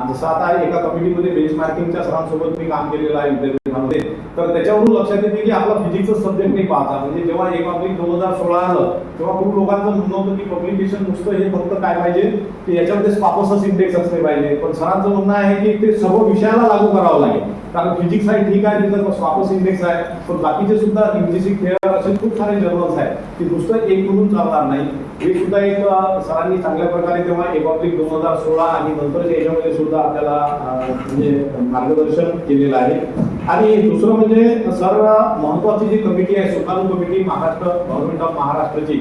जसं आता एका कमिटीमध्ये बेंचमार्किंगच्या सरांसोबत मी काम केलेलं आहे विद्यापीठामध्ये, तर त्याच्यावरून लक्षात येते की आपला फिजिक्सचा सब्जेक्ट नाही पाहता. म्हणजे जेव्हा 1/2016 आलं तेव्हा खूप लोकांचं म्हणणं होतं की पब्लिकेशन नुसतं हे फक्त काय पाहिजे की याच्यामध्ये स्पापोसस इंडेक्स असले पाहिजे, पण सरांचं म्हणणं आहे की ते सर्व विषयाला लागू करावं लागेल. कारण फिजिक्स आहे ठीक आहे, तिथं स्पापोस इंडेक्स आहे, पण बाकीचे सुद्धा इंग्लिश फेअर असे खूप सारे जर्नल्स आहेत की नुसतं एक म्हणून चालणार नाही. हे सुद्धा एक सरांनी चांगल्या प्रकारे तेव्हा 1/2016 आणि नंतरच्या याच्यामध्ये सुद्धा आपल्याला म्हणजे मार्गदर्शन केलेलं आहे. आणि दुसरं म्हणजे सर महत्वाची जी कमिटी आहे सुकाणू कमिटी, महाराष्ट्र गव्हर्नमेंट ऑफ महाराष्ट्रची,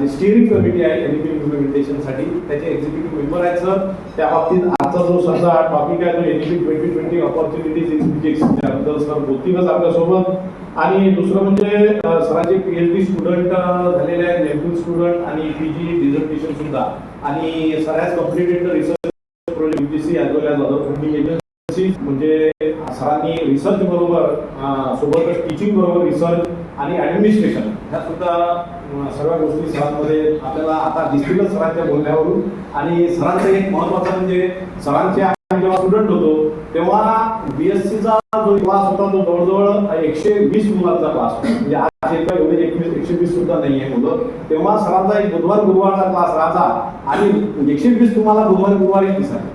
जे स्टिअरिंग कमिटी आहे एनईपी इम्प्लिमेंटेशनसाठी त्याचे एक्झिक्युटिव्ह मेंबर आहेत सर. त्या बाबतीत आजचा जो समजा टॉपिक आहे तो एनईपी 2020 ऑपॉर्च्युनिटीज इन फिजिक्स त्याबद्दल सर बोलतीलच आपल्यासोबत. आणि दुसरं म्हणजे सरांचे PhD स्टुडंट झालेले आहेत, मेडिकल स्टुडंट आणि PG डिझर्टेशन सुद्धा, आणि सरांच completed research project UGC as well as other funding agency. म्हणजे सरांनी रिसर्च बरोबर सोबतच टीचिंग बरोबर रिसर्च आणि ॲडमिनिस्ट्रेशन ह्या सुद्धा सर्व गोष्टी सरांमध्ये आपल्याला आता दिसतीलच सरांच्या बोलण्यावरून. आणि सरांचं एक महत्त्वाचं म्हणजे सरांचे आम्ही जेव्हा स्टुडंट होतो तेव्हा BScचा जो क्लास होता तो जवळजवळ 120 मुलांचा क्लास होता. म्हणजे आज एवढे 120 सुद्धा नाही आहे मुलं. तेव्हा सरांचा एक गुरुवारचा क्लास राहायचा आणि 120 तुम्हाला गुरुवारी दिसायचे.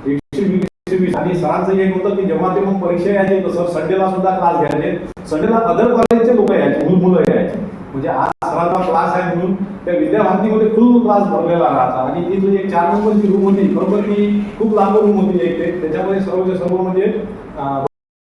120 आणि सरांचं एक होतं की जेव्हा ते मग परीक्षा यायची तर सर संडेला सुद्धा क्लास घ्यायचे. संडेला अदर कॉलेजचे लोक यायचे, मुलं यायचे. म्हणजे आज सरांचा क्लास आहे म्हणून त्या विद्याभारतीमध्ये फुल क्लास भरलेला राहता. आणि ती जी एक 4 नंबरची रूम होती, बरोबर ती खूप लांब रूम होती एक ते. त्याच्यामध्ये सर्व म्हणजे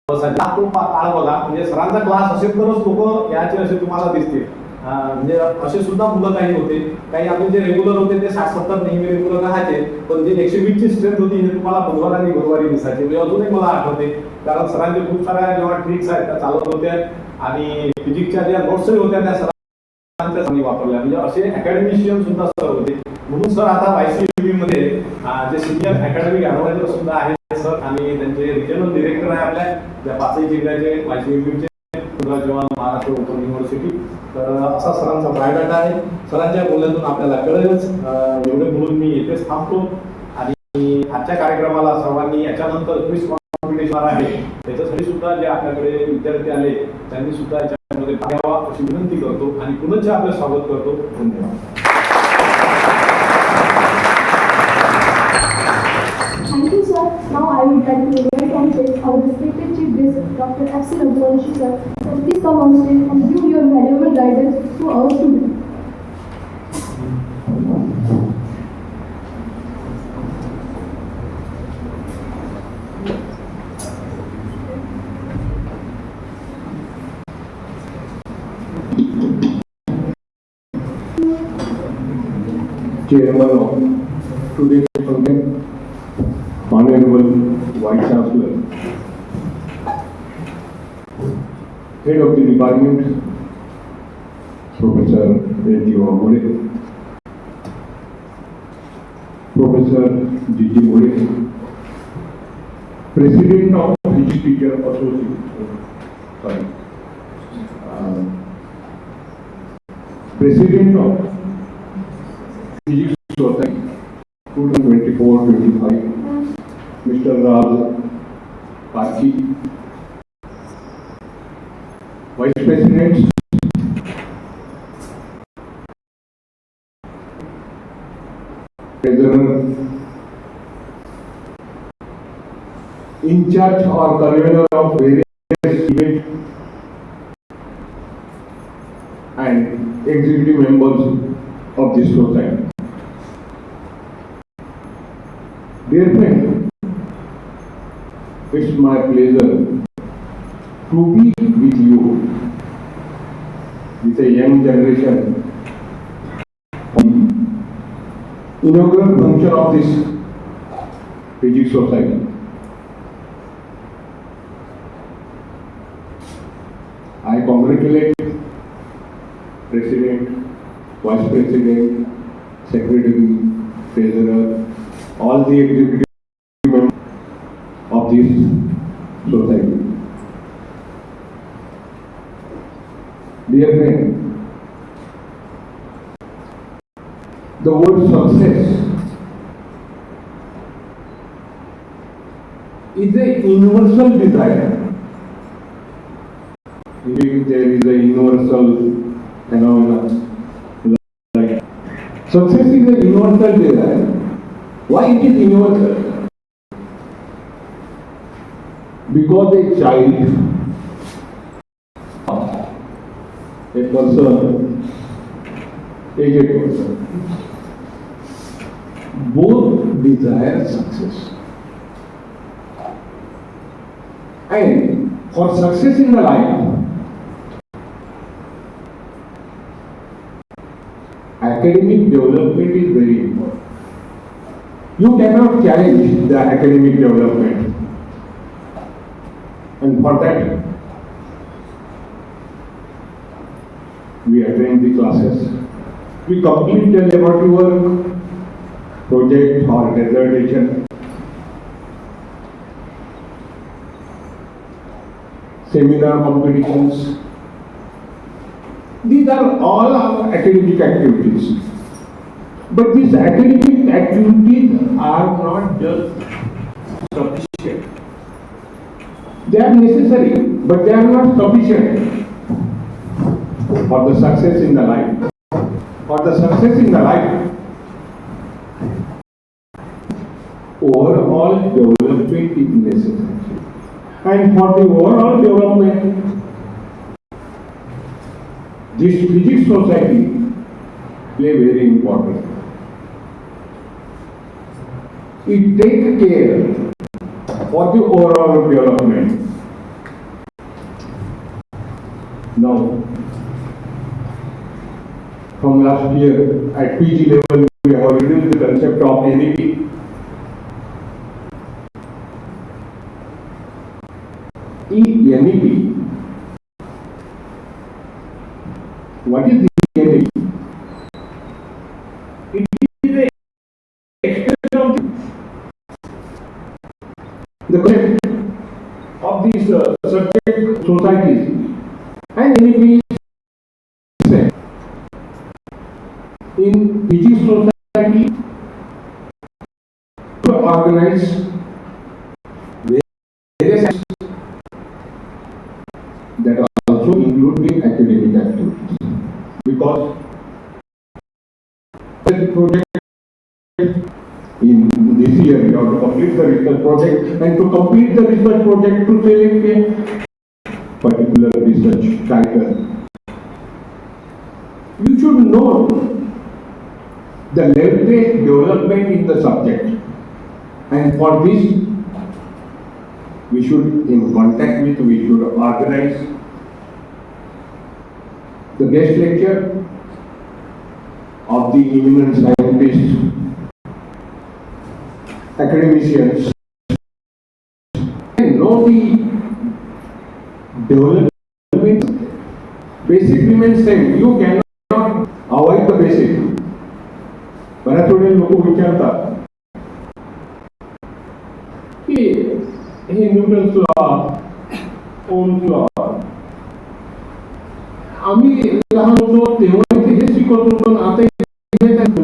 काळ बघा. म्हणजे सरांचा क्लास असेल तरच लोक याचे असे तुम्हाला दिसते. म्हणजे असे सुद्धा मुलं काही होते. काही आपले जे रेग्युलर होते ते 60-70 नेहमी रेग्युलर राहायचे, पण जे 120 ची स्ट्रेंथ होती हे तुम्हाला बुधवार आणि गुरुवारी दिसायचे. म्हणजे अजूनही मला आठवते, कारण सरांचे खूप साऱ्या जेव्हा ट्रिक्स आहेत त्या चालत होत्या आणि फिजिक्सच्या ज्या नोट्सही होत्या त्या सरांच्या वापरल्या. म्हणजे असे अकॅडमिशियन सुद्धा सर होते. म्हणून सर आता YCUB मध्ये जे सिनियर अकॅडमिक ॲडवायझर सुद्धा आहेत सर, आणि त्यांचे रिजनल डिरेक्टर आहे आपल्या ज्या 5 जिल्ह्याचे YCUB चे जवान महाराष्ट्र ओपन युनिव्हर्सिटी. तर असा सरांचा बायोडाटा आहे. सरांच्या बोलण्यातून आपल्याला कळेलच. एवढे बोलून मी येथेच थांबतो. आणि आजच्या कार्यक्रमाला सर्वांनी याच्यानंतर क्विज कॉम्पिटिशन आहे त्याच्यासाठी सुद्धा जे आपल्याकडे विद्यार्थी आले त्यांनी सुद्धा याच्यामध्ये भाग घ्यावा अशी विनंती करतो आणि पुनश्च आपलं स्वागत करतो. धन्यवाद. Thank you, sir. Now I would like to invite on stage our respected Chief Guest, Dr. F.C. Raghuvanshi, sir. So please come on stage and give your valuable guidance to our students. Chairman of today's function, Honorable Vice Chancellor, Head of the Department, Professor A.T. Mode, Professor G.G. Mode, President of Physics Teacher Association, President of Physics Society 2024-25, Mr. Raj Parki, Vice President, Treasurer, in charge or convener of various events, and executive members of this society. Dear friend, it's my pleasure to be with you, with a young generation, on the inaugural function of this Physics Society. I congratulate President, Vice President, Secretary, Treasurer, all the executive members of this society. Dear friend, the word success is a universal desire. There is a universal phenomenon like success is a universal desire. Why it is universal? Because a child, a person, aged person, both desire success. And for success in the life, academic development is very important. You cannot challenge the academic development. And for that, we attend the classes. We complete the laboratory work, project or dissertation, seminar competitions. These are all our academic activities. But these academic activities are not just sufficient. They are necessary, but they are not sufficient for the success in the life. For the success in the life, overall development is necessary. And for the overall development, this physics society play very important. It takes care for the overall development. Now, from last year at PG level, we have introduced the concept of NEP. NEP. What is the NEP? It is the expression of the concept of these subject societies, and NEP is in PG society to organize various that also include the academic activities, because the project in this year we have to complete the research project, and to complete the research project to select a particular research title, you should know the latest development in the subject, and for this we should in contact with, we should organize the guest lecture of the eminent scientists, academicians, and know the development. Basic remains same. You cannot avoid the basic. बऱ्याच वेळेला लोक विचारतात की हे Newton's law, Ohm's law, आम्ही लहान होतो तेव्हा हे शिकवत होतो, आता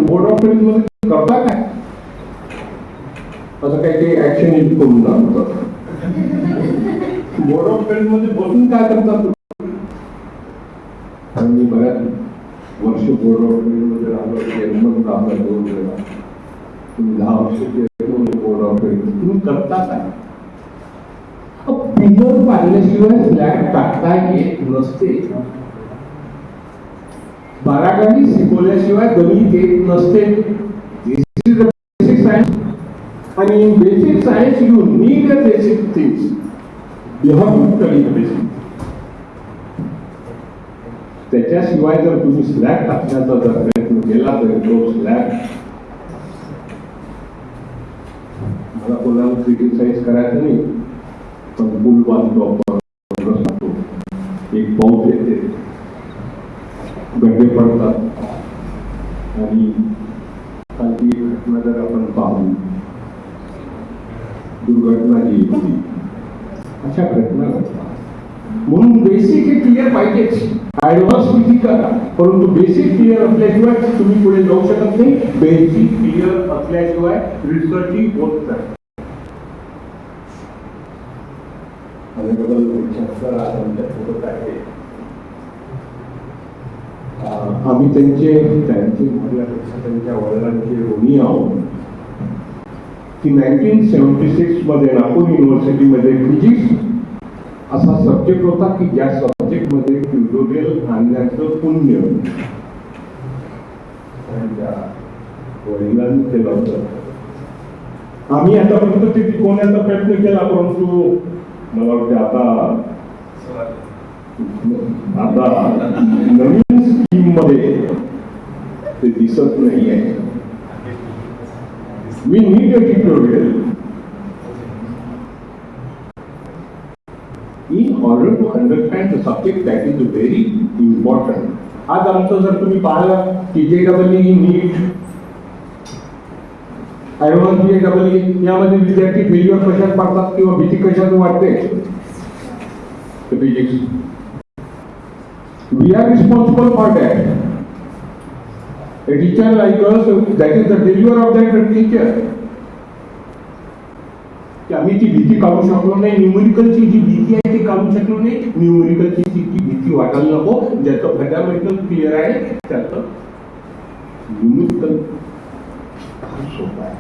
बोर्ड ऑफ स्टडीज मध्ये करता काय असं काही ऍक्शन करून जातात. बोर्ड ऑफ स्टडीज मध्ये बसून काय करतात? मी बऱ्याच वर्ष बोर्ड ऑफ स्टडीज मध्ये राहिलो, जर्मन राहिला 2 वेळा, तुम्ही 10 वर्ष बोर्ड ऑफ स्टडीज तुम्ही करता काय? पिलर पाडल्याशिवाय स्लॅब टाकता येत नसते. बाराखडी शिकवल्याशिवाय गणित येत नसते. This is the basic science, आणि in basic science you need the basic things. You have to study the basic. त्याच्याशिवाय जर तुम्ही स्लॅब टाकण्याचा जर प्रयत्न केला तर तो स्लॅब, मला कोणाला क्रिटिसाइज करायचं नाही, पण पूल बांधतो आपण, एक पाऊस येते, गड्डे पडतात, आणि खालची एक घटना जर आपण पाहू, दुर्घटना जी होती, अशा घटना घडतात. म्हणून बेसिक हे क्लिअर पाहिजेच. ऍडव्हान्स किती करा, परंतु बेसिक क्लिअर असल्याशिवाय तुम्ही पुढे जाऊ शकत नाही. बेसिक क्लिअर असल्याशिवाय रिसर्च ही होत नाही. आम्ही त्यांचे म्हटल्यापेक्षा त्यांच्या वडिलांचे ऋणी आहोत की 1976 मध्ये नागपूर युनिव्हर्सिटीमध्ये फिजिक्स असा सब्जेक्ट होता की ज्या सब्जेक्टमध्ये ट्युटोरियल आणण्याचं पुण्य त्यांच्या वडिलांनी केलं होतं. आम्ही आतापर्यंत ते टिकवण्याचा प्रयत्न केला, परंतु मला वाटते आता नवीन स्कीम मध्ये ते दिसत नाही आहे. We need a tutorial in order to understand the subject that is very important. आज आमचं जर तुम्ही पाहिलं TJEE, नीट, ॲडव्हान्स JEE यामध्ये विद्यार्थी फेल्युअर कशात पडतात किंवा भीती कशात वाटते? Physics. We are responsible for that. A teacher like us, that is the failure of that teacher. की आम्ही ती भीती काढू शकलो नाही, न्यूमेरिकलची जी भीती आहे ती काढू शकलो नाही. न्यूमेरिकलची जी भीती वाटायला नको, ज्याचं फंडामेंटल क्लिअर आहे त्याचं न्यूमेरिकल सोपं आहे.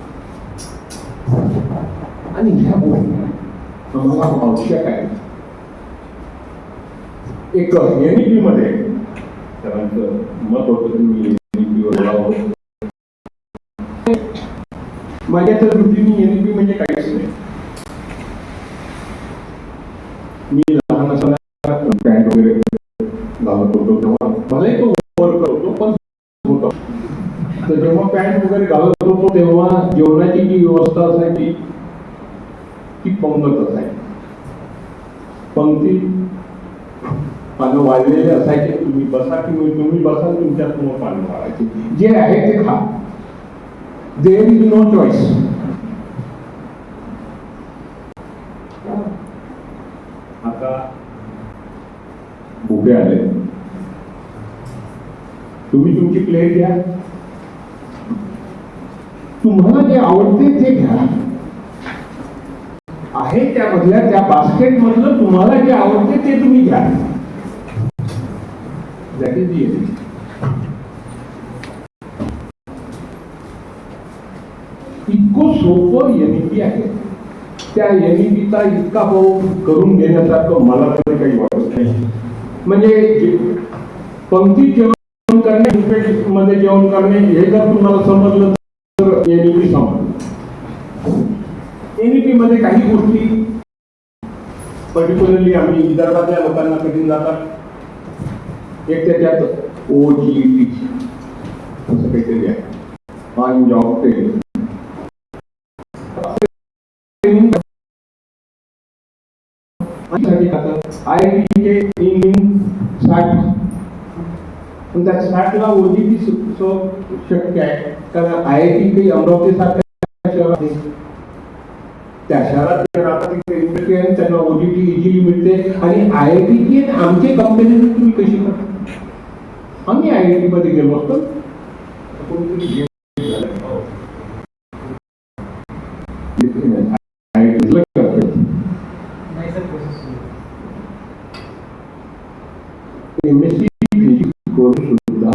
आणि ह्या गोष्टी आम्हाला आवश्यक आहे. एक NEP मध्ये त्यांचं मत होतं की मी NEP वर बोलावं. माझ्या तर दृष्टीने NEP म्हणजे काहीच नाही. मी लहान असताना पॅन्ट वगैरे घालत होतो तेव्हा मलाही तो वर्क होतो पण होतो. तर जेव्हा पॅन्ट वगैरे घालत होतो तेव्हा जेवणाची जी व्यवस्था असायची ती पंगत असायची. पंक्ती पानं वाढलेले असायचे. तुम्ही बसा की तुम्ही बसा, तुमच्या समोर पानं वाढायचे. जे आहे ते खा. There is no choice. आता बुफे आले, तुम्ही तुमची प्लेट घ्या, तुम्हाला जे आवडते ते घ्या. आहे त्यामधल्या त्या बास्केट मधलं तुम्हाला जे आवडते ते तुम्ही घ्या. That is the NEP. इतकं सोपं NEP आहे. त्या NEPचा इतका भाव करून घेण्यासारखं मला तरी काही वाटत नाही. म्हणजे पंक्ती जेवण करणे, बुफेट मध्ये जेवण करणे हे जर तुम्हाला समजलं तर NEP समजलं. NEP मध्ये काही गोष्टी पर्टिक्युलरली आम्ही विदर्भातल्या लोकांना कठीण जातात. एक त्याच्यात OGT असं काहीतरी आहे, ऑन जॉब ट्रेनिंग. IIT चे इन 60 पण त्या 60 ला OGT शक्य आहे कारण IIT काही अमरावती सारख्या शहरात आहे. त्या शहरात जे राहतात तिथे त्यांना OGT इझिली मिळते. आणि IIT ची आमची कंपनी तुम्ही कशी करता? आम्ही IIT मध्ये गेलो असतो MSc फिजिक्स करून सुद्धा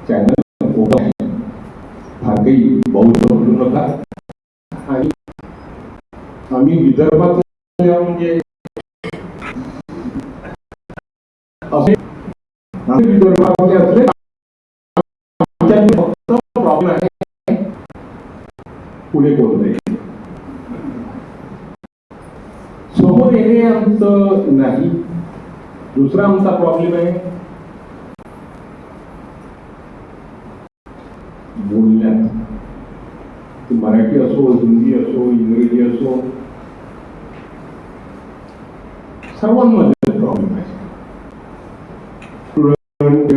चॅनल ओपन आहे. फार काही बहुत समजू नका. आणि आम्ही विदर्भात म्हणजे असे विदर्भामध्ये असले फक्त प्रॉब्लेम आहे पुढे कोण जाईल. समोर येणे आमचं नाही. दुसरा आमचा प्रॉब्लेम आहे बोलण्यात. मराठी असो, हिंदी असो, इंग्रजी असो, सर्वांमध्ये प्रॉब्लेम आहे. स्टुडंट,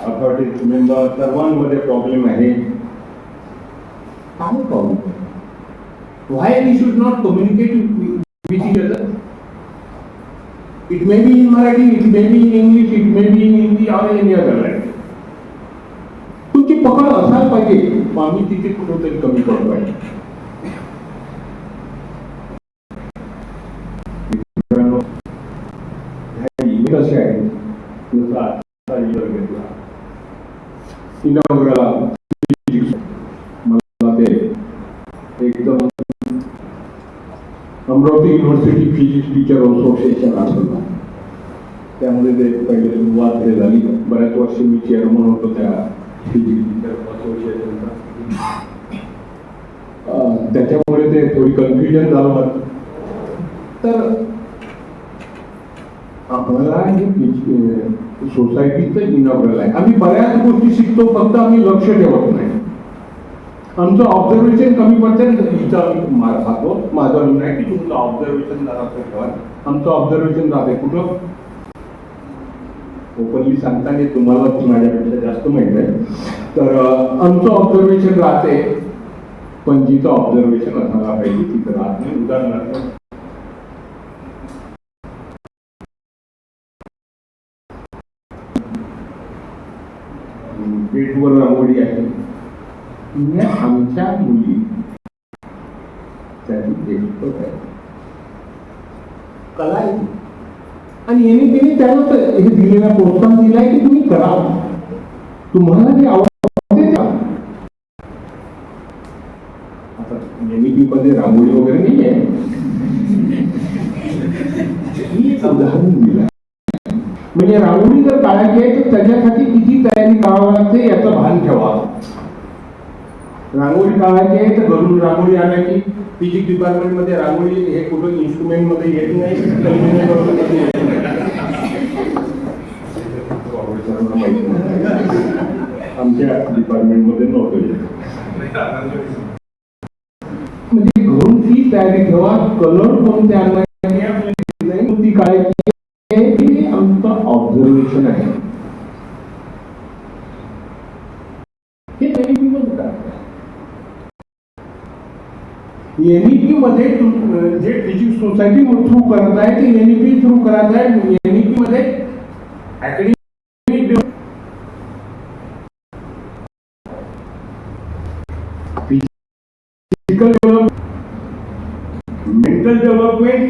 अथॉरिटी मेंबर सर्वांमध्ये प्रॉब्लेम आहे. काय प्रॉब्लेम आहे? Why we should not communicate with each other? It may be in Marathi, it may be in English, it may be in Hindi or any other language. तुमची पकड असायला पाहिजे. आम्ही तिथे कुठेतरी कमी पडतो आहे. कसे आहे जसं आता घेतला इनॉग्रला मला ते एकदम Amravati university physics teacher association असतं. त्यामध्ये ते पहिले सुरुवात झाली. बऱ्याच वर्ष मी चेअरमन होतो त्या फिजिक्स टीचर असोसिएशनचा. त्याच्यामुळे ते थोडी कन्फ्युजन झालं. तर आम्हाला हे सोसायटीचं इनॉग्रल आहे. आम्ही बऱ्याच गोष्टी शिकतो, फक्त आम्ही लक्ष ठेवत नाही. आमचं ऑब्झर्वेशन कमी पडते. इथं आम्ही खातो, माझं म्हणणं आहे की तुमचं ऑब्झर्वेशन जरा ठेवा. आमचं ऑब्झर्वेशन राहते कुठं ओपनली सांगताना तुम्हाला माझ्यापेक्षा जास्त माहित आहे. तर आमचं ऑब्झर्वेशन राहते, पण जिथं ऑब्झर्वेशन असायला पाहिजे तिथं राहत नाही. उदाहरणार्थ पेटवर रांगोळी आहे, आमच्या मुली त्याची एक्सपर्ट आहे, कला आहे. आणि यांनी त्यांनी त्याला हे दिलेला प्रोत्साहन दिलाय की तुम्ही करा, तुम्हाला जे आवडते का. आता NEP मध्ये रांगोळी वगैरे नाही आहे, ही उदाहरण दिलं. म्हणजे रांगोळी जर काढायची आहे तर त्याच्यासाठी किती तयारी करावी लागते याचं भान ठेवा. रांगोळी काढायची आहे तर घरून रांगोळी आणायची. फिजिक्स डिपार्टमेंटमध्ये रांगोळी हे कुठं इन्स्ट्रुमेंटमध्ये येत नाही, आमच्या डिपार्टमेंटमध्ये नव्हतं. म्हणजे घरून ती तयारी ठेवा. कलर कोणते आणायचे ती काढायची, हे आमचं ऑब्झर्वेशन आहे. हे NEP मध्ये काय NEP मध्ये जे फिजिक्स सोसायटी थ्रू करत आहे ते NEP थ्रू करत आहे. NEP मध्ये academic physical development, mental development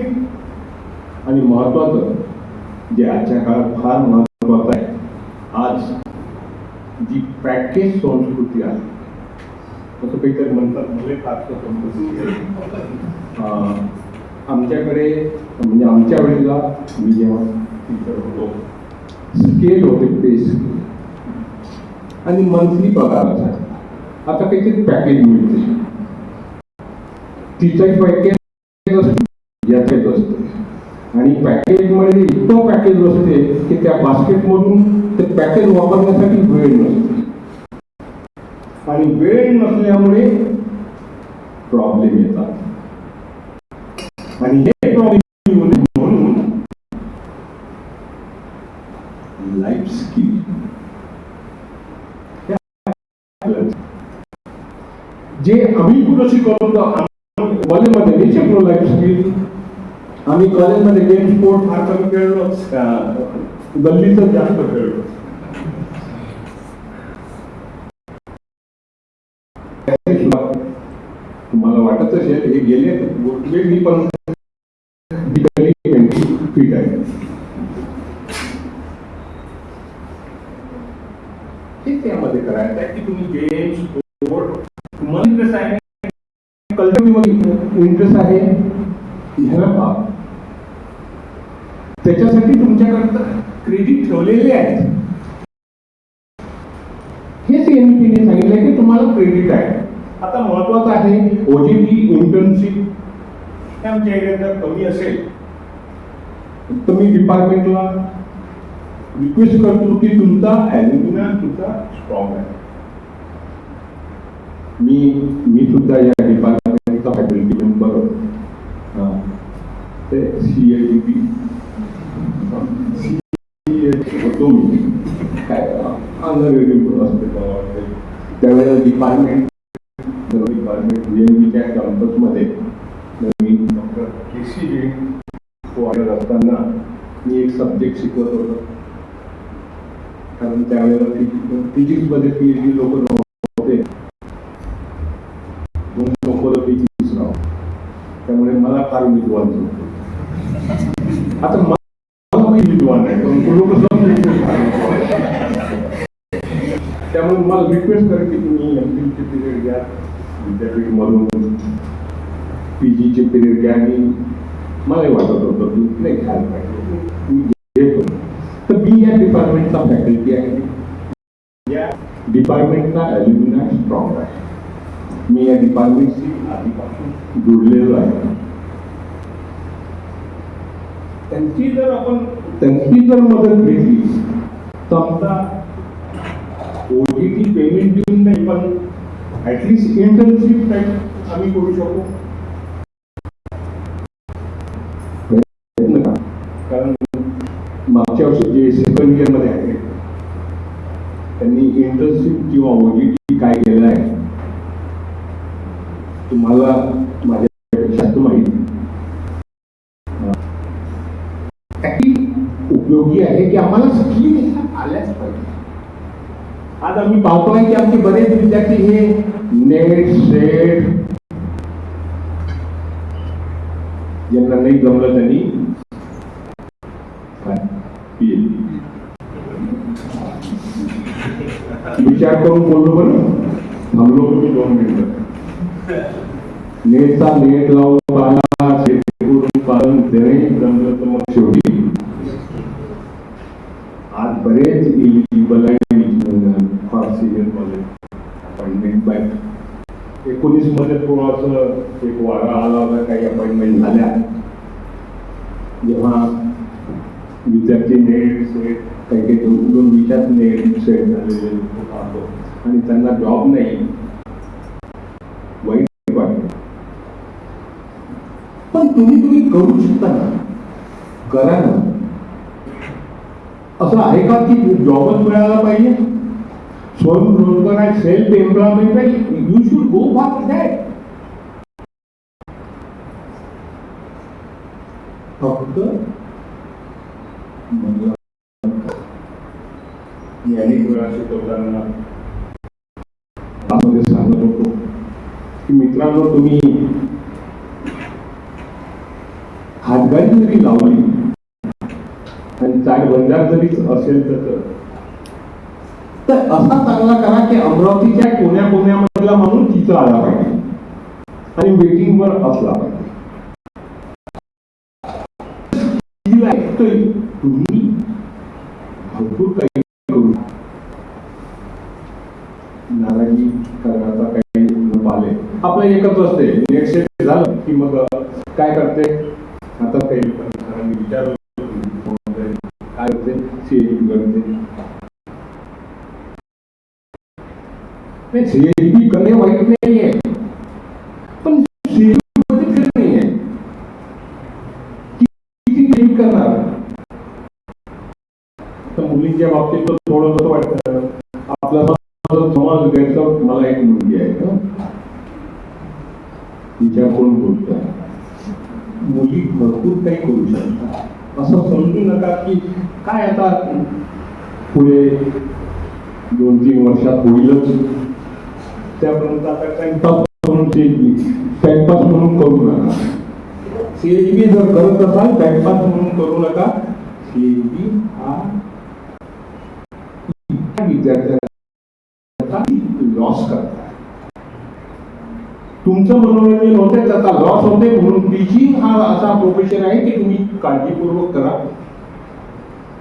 आणि महत्वाचं जे आजच्या काळात फार महत्वाचं आहे, आज जी प्रॅक्टिस संस्कृती आहे, असं काहीतरी म्हणतात, मला फारसं समजत. आमच्याकडे म्हणजे आमच्या वेळेला मी जेव्हा टीचर होतो, स्केल होते, पे स्केल आणि मंथली पगार असायचा. आता काहीतरी पॅकेज मिळते, तिचं पॅकेज असते, याचंच असते. आणि पॅकेजमध्ये इतकं पॅकेज असते की त्या बास्केटमधून ते पॅकेज वापरण्यासाठी वेळ नसते. आणि वेळ नसल्यामुळे प्रॉब्लेम येतात. आणि हे प्रॉब्लेम म्हणून लाईफ स्किल जे आम्ही कुठं शिकवतो, कॉलेजमध्ये मी शिकलो लाईफ स्किल. आम्ही कॉलेजमध्ये गेम स्पोर्ट फार कमी खेळलो, गल्लीतच जास्त खेळलो. तुम्हाला वाटत असेल हे गेले वेगळी, पण ठीक आहे. हे त्यामध्ये करायचं आहे की तुम्ही गेम स्पोर्ट, तुम्हाला इंटरेस्ट आहे, कल्चरमध्ये इंटरेस्ट आहे, ह्याला पहा. त्याच्यासाठी तुमच्याकडे क्रेडिट ठेवलेले आहेत. हेच NEP ने सांगितलं की तुम्हाला क्रेडिट आहे. आता महत्वाचं आहे OJT इंटर्नशिप आमच्या एरियात जर कमी असेल तर मी डिपार्टमेंटला रिक्वेस्ट करतो की तुमचा ॲल्युमिना तुमचा स्ट्रॉंग आहे. मी सुद्धा या डिपार्टमेंटचा फॅकल्टी मेंबर ते CADP होतो मी. काय अंगणवाडी असते त्यावेळेला डिपार्टमेंट VMBच्या कॅम्पसमध्ये मी डॉक्टर KC जैन असताना मी एक सब्जेक्ट शिकवत होतो. कारण त्यावेळेला फिजिक्समध्ये PhD लोक नव्हते, फिजिक्स राव, त्यामुळे मला फार विद्वान होतो. आता मला मी विद्वान आहे, पण लोक त्यामुळे मला रिक्वेस्ट करेन की तुम्ही MPhilचे पिरियड घ्या, विद्यापीठमधून PGचे पिरियड घ्या. आणि मलाही वाटत होतं की नाही घ्यायला पाहिजे, घेतो. तर मी या डिपार्टमेंटचा फॅकल्टी आहे. या डिपार्टमेंटचा ॲल्युमिना स्ट्रॉंग आहे. मी या डिपार्टमेंटशी आधीपासून जोडलेलो आहे. त्यांची जर आपण त्यांची जर मदत घेतली तर आमचा ओटीटी पेमेंट देऊन नाही, पण ऍटलिस्ट इंटर्नशिप टाईप आम्ही करू शकतो. प्रयत्न करा. कारण मागच्या वर्षी जे सेकंड इयर मध्ये आहे त्यांनी इंटर्नशिप किंवा ओटीटी काय केलं आहे तुम्हाला माझ्यापेक्षा माहिती उपयोगी आहे की आम्हाला स्किल आल्याच पाहिजे. आज आम्ही पाहतोय की आमचे बरेच विद्यार्थी हे नेट सेट ज्यांना नाही जमलं त्यांनी विचार करून बोललो बरं, थांबलो तुम्ही 2 मिनिटं. नेटचा नेट लावून पाहिला, सेट करून पालन देणे जमलं तर मग शेवटी आज बरेच इलिजिबल आहे for senior college appointment bye 19 मध्ये थोडंसं एक वारा आला होता, काही अपॉइंटमेंट झाल्या जेव्हा विद्यार्थी नेट सेट काही काही 2 विषयात नेट सेट झालेले पाहतो आणि त्यांना जॉब नाही, वाईट वाटतं. पण तुम्ही करू शकता ना, करा ना. असं आहे का की जॉबच मिळाला पाहिजे, स्वयंरोजगार आहे, सेल्फ एम्प्लॉयमेंट आहे, you should go for that. फक्त मी अनेक वेळा शिकवताना त्यामध्ये सांगत होतो की मित्रांनो, तुम्ही हातगाडी जरी लावली आणि चारबंजार जरीच असेल तर असा चांगला करा की अमरावतीच्या कोण्याकोण्यामधला माणूस तिथं आला पाहिजे आणि वेटिंगवर असला पाहिजे. तुम्ही भरपूर काही करू, नाराजी करण्याचा काही पाले आपलं एकच असते. नेट सेट झालं की मग काय करते, आता काही लोकांनी विचारलं काय होते, सीएचपी करते. सीएचपी करणे वाईट नाही आहे, पण सीएचपी मध्ये फिर नाही आहे. किती करणार. तर मुलींच्या बाबतीत थोडं वाटतं आपला समाज घ्यायचा. मला एक मुलगी आहे का तिच्या कोण बोलत, मुली भरपूर काही करू शकतात. असं समजू नका की काय आता पुढे 2-3 वर्षात होईलच, त्यापर्यंत आता टाइमपास म्हणून टाइमपास म्हणून करू नका. सीएचबी जर करत असाल टाइमपास म्हणून करू नका. सीएचबी हा विद्यार्थ्यांचा लॉस करता. तुमचं मनोरंजन होते, त्याचा लॉस होते. म्हणून टीचिंग हा असा प्रोफेशन आहे की तुम्ही काळजीपूर्वक करा,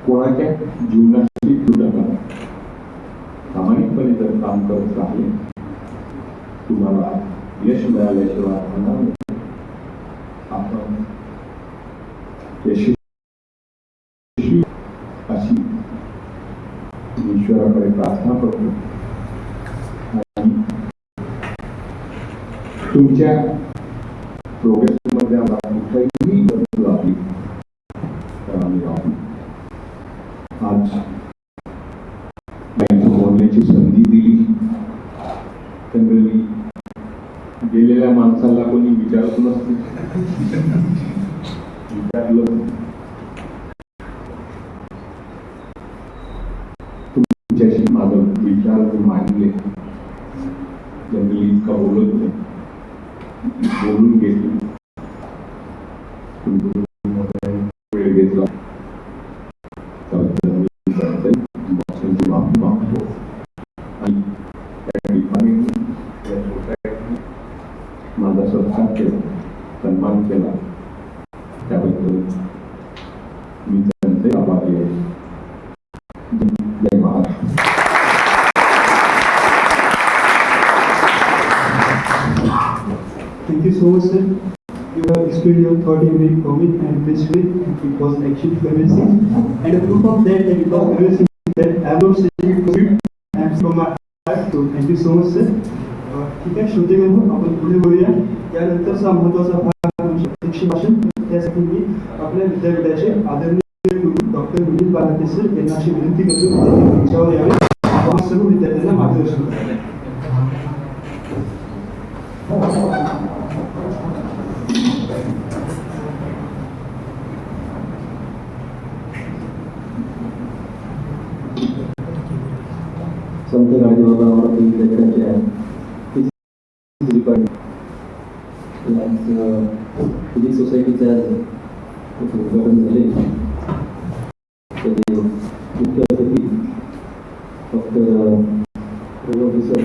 कोणाच्या जीवनाशी जुळा करा. प्रामाणिकपणे जर काम करत राहिले तुम्हाला यश मिळाल्याशिवाय होणार नाही. आपण यशस्वी अशी ईश्वराकडे प्रार्थना करतो आणि तुमच्या प्रोग्रेसमध्ये आम्हाला कुठलीही बदल लागली तर आम्ही राहू. आज बोलण्याची संधी दिली. जनरली गेलेल्या माणसाला कोणी विचारत नसते, विचारलं तुमच्याशी माझं विचार मांडले. जनरली इतका बोलत नाही, बोलून घेतली, वेळ घेतला तर माफी मागतो आणि त्या ठिकाणी माझा सत्कार केला, सन्मान केला, त्याबद्दल मी त्यांचे आभारी आहे. जय Maharashtra. Thank you so much, sir. You have feel your thought in very common and peaceful. It was actually convincing. And a proof of that it was convincing that I am not saying it from my heart. So thank you so much, sir. ठीक आहे श्रोतेबंधू, आपण पुढे बोलूया. यानंतरचा महत्त्वाचा भाग म्हणजे अध्यक्ष भाषण. त्यासाठी मी आपल्या विद्यापीठाचे आदरणीय गुरु डॉक्टर विनीत बालाते सर यांना अशी विनंती करतो की त्यांनी मंचावर यावे. आपण सर्व विद्यार्थ्यांना मार्गदर्शन करावे. संत गाडीबाबा अमरावती विद्यापीठाचे फिजिक्स सोसायटीचे आज उद्घाटन झाले. त्याचे मुख्य अतिथी डॉक्टर प्रभू सर,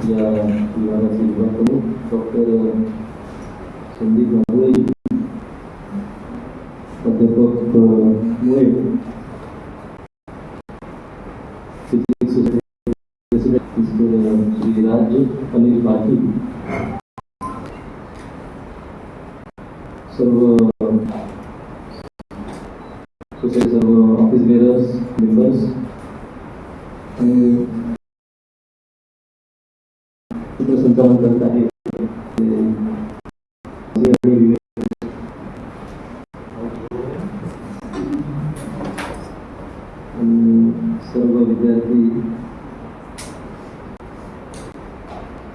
या विभागाचे विभाग प्रमुख डॉक्टर संदीप माधुळे, प्राध्यापक मुळे, फिजिक्स सोसायटी श्री राज अनिल पाटील, सर्व सोसायटी सर्व ऑफिस बेरर्स मेंबर्स आणि संचालन करत आहे सर्व विद्यार्थी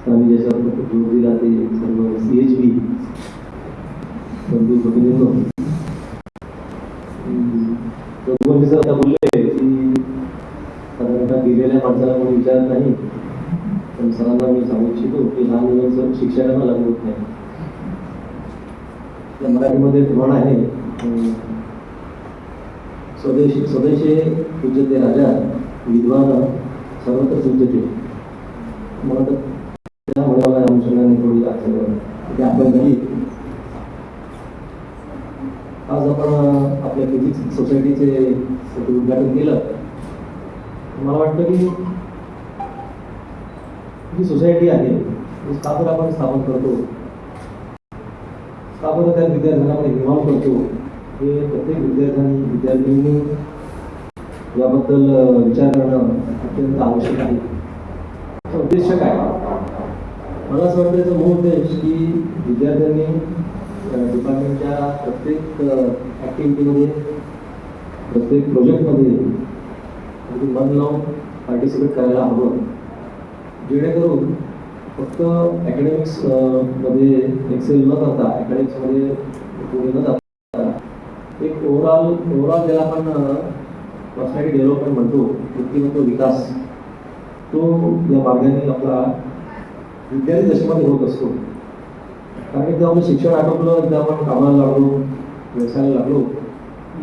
आम्ही ज्याच्यावर जोर दिला ते सर्व CHB बंधू भगिनींनो. रघुवंशी सर आता बोलले की साधारणतः गेलेल्या माणसाला कोणी विचारत नाही, पण सरांना मी सांगू इच्छितो की लहान मुलांचं शिक्षकांना लागू होत नाही. मराठीमध्ये म्हण आहे, स्वदेशे पूज्यते राजा विद्वान सर्वत्र पूज्यते. मला तर त्या म्हणाला अनुषंगाने थोडी आपण झाली. आज आपण आपल्या फिजिक्स सोसायटीचे उद्घाटन केलं. मला वाटतं की जी सोसायटी आहे का बरं आपण स्थापन करतो, का बरं त्या विद्यार्थ्यांना इन्व्हॉल्व करतो, हे प्रत्येक विद्यार्थ्यांनी याबद्दल विचार करणं अत्यंत आवश्यक आहे. उद्देश काय? मला असं वाटतं याचा मूळ उद्देश की विद्यार्थ्यांनी डिपार्टमेंटच्या प्रत्येक ॲक्टिव्हिटीमध्ये, प्रत्येक प्रोजेक्टमध्ये अगदी मन लावून पार्टिसिपेट करायला हवं, जेणेकरून फक्त ॲकॅडमिक्स मध्ये एक्सेल न करता, ॲकॅडमिक्समध्ये पुढे न जाता एक ओव्हरऑल ज्याला आपण पर्सनॅलिटी डेव्हलपमेंट म्हणतो, व्यक्तिमत्व विकास, तो या मार्गाने आपला विद्यार्थी दशेमध्ये होत असतो. कारण एकदा आपलं शिक्षण आटोपलं, एकदा आपण कामाला लागलो, व्यवसायाला लागलो,